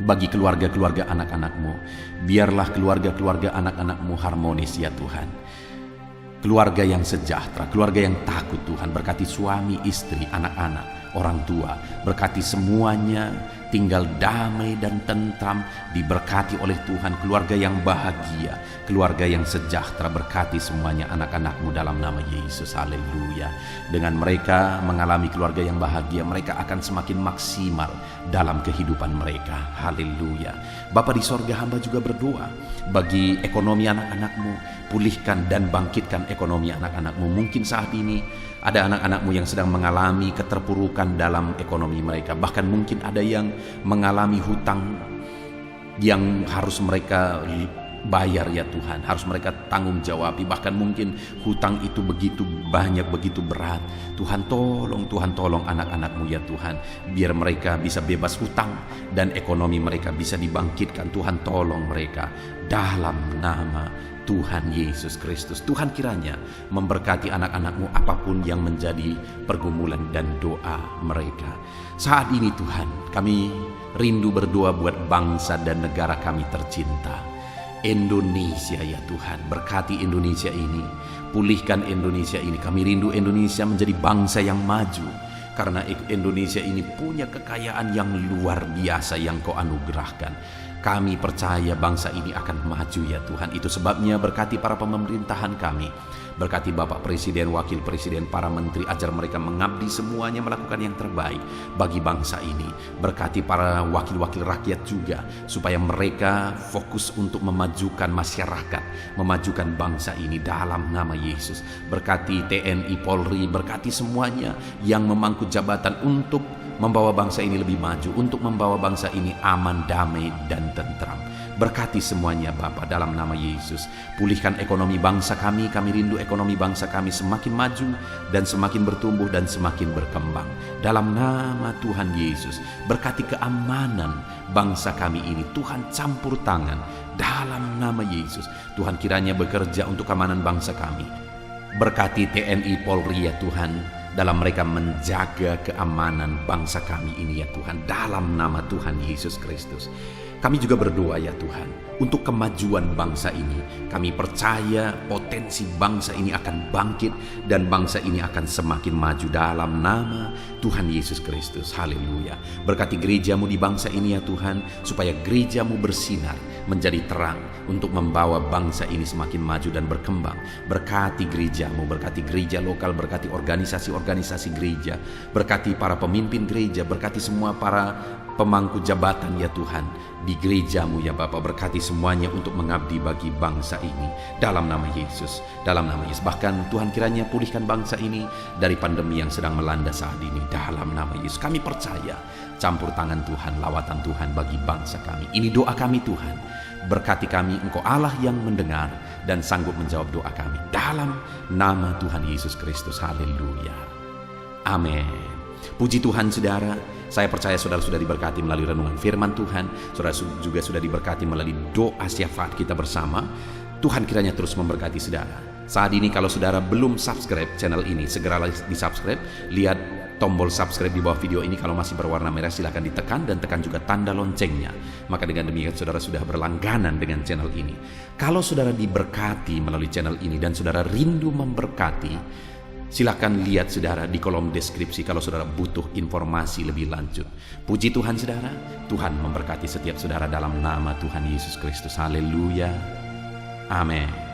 bagi keluarga-keluarga anak-anak-Mu, biarlah keluarga-keluarga anak-anak-Mu harmonis ya Tuhan. Keluarga yang sejahtera, keluarga yang takut Tuhan. Berkati suami, istri, anak-anak, orang tua. Berkati semuanya tinggal damai dan tentram, diberkati oleh Tuhan. Keluarga yang bahagia, keluarga yang sejahtera. Berkati semuanya anak-anak-Mu dalam nama Yesus. Haleluya. Dengan mereka mengalami keluarga yang bahagia, mereka akan semakin maksimal dalam kehidupan mereka. Haleluya. Bapa di sorga, hamba juga berdoa bagi ekonomi anak-anak-Mu. Pulihkan dan bangkitkan ekonomi anak-anak-Mu. Mungkin saat ini ada anak-anak-Mu yang sedang mengalami keterpurukan dalam ekonomi mereka. Bahkan mungkin ada yang mengalami hutang yang harus mereka bayar ya Tuhan, harus mereka tanggung jawabi. Bahkan mungkin hutang itu begitu banyak, begitu berat. Tuhan tolong anak-anak-Mu ya Tuhan, biar mereka bisa bebas hutang dan ekonomi mereka bisa dibangkitkan. Tuhan tolong mereka dalam nama Tuhan Yesus Kristus. Tuhan kiranya memberkati anak-anak-Mu apapun yang menjadi pergumulan dan doa mereka. Saat ini Tuhan, kami rindu berdoa buat bangsa dan negara kami tercinta, Indonesia ya Tuhan. Berkati Indonesia ini, pulihkan Indonesia ini. Kami rindu Indonesia menjadi bangsa yang maju, karena Indonesia ini punya kekayaan yang luar biasa yang Kau anugerahkan. Kami percaya bangsa ini akan maju ya Tuhan. Itu sebabnya berkati para pemerintahan kami. Berkati Bapak Presiden, Wakil Presiden, para menteri, ajar mereka mengabdi semuanya melakukan yang terbaik bagi bangsa ini. Berkati para wakil-wakil rakyat juga, supaya mereka fokus untuk memajukan masyarakat, memajukan bangsa ini dalam nama Yesus. Berkati TNI, Polri, berkati semuanya yang memangku jabatan untuk membawa bangsa ini lebih maju, untuk membawa bangsa ini aman, damai, dan tentram. Berkati semuanya Bapa dalam nama Yesus. Pulihkan ekonomi bangsa kami. Kami rindu ekonomi bangsa kami semakin maju dan semakin bertumbuh dan semakin berkembang dalam nama Tuhan Yesus. Berkati keamanan bangsa kami ini. Tuhan campur tangan dalam nama Yesus. Tuhan kiranya bekerja untuk keamanan bangsa kami. Berkati TNI, Polri ya Tuhan, dalam mereka menjaga keamanan bangsa kami ini ya Tuhan, dalam nama Tuhan Yesus Kristus. Kami juga berdoa ya Tuhan, untuk kemajuan bangsa ini. Kami percaya potensi bangsa ini akan bangkit dan bangsa ini akan semakin maju dalam nama Tuhan Yesus Kristus. Haleluya. Berkati gerejamu di bangsa ini ya Tuhan, supaya gerejamu bersinar menjadi terang untuk membawa bangsa ini semakin maju dan berkembang. Berkati gerejamu, berkati gereja lokal, berkati organisasi-organisasi gereja, berkati para pemimpin gereja, berkati semua para pemangku jabatan ya Tuhan di gerejamu ya Bapa. Berkati semuanya untuk mengabdi bagi bangsa ini dalam nama Yesus, dalam nama Yesus. Bahkan Tuhan kiranya pulihkan bangsa ini dari pandemi yang sedang melanda saat ini dalam nama Yesus. Kami percaya campur tangan Tuhan, lawatan Tuhan bagi bangsa kami. Ini doa kami Tuhan. Berkati kami, Engkau Allah yang mendengar dan sanggup menjawab doa kami dalam nama Tuhan Yesus Kristus. Haleluya. Amin. Puji Tuhan saudara, saya percaya saudara sudah diberkati melalui renungan firman Tuhan. Saudara juga sudah diberkati melalui doa syafaat kita bersama. Tuhan kiranya terus memberkati saudara. Saat ini kalau saudara belum subscribe channel ini, segeralah di subscribe. Lihat tombol subscribe di bawah video ini. Kalau masih berwarna merah silahkan ditekan dan tekan juga tanda loncengnya. Maka dengan demikian saudara sudah berlangganan dengan channel ini. Kalau saudara diberkati melalui channel ini dan saudara rindu memberkati, silakan lihat saudara di kolom deskripsi kalau saudara butuh informasi lebih lanjut. Puji Tuhan saudara, Tuhan memberkati setiap saudara dalam nama Tuhan Yesus Kristus. Haleluya. Amin.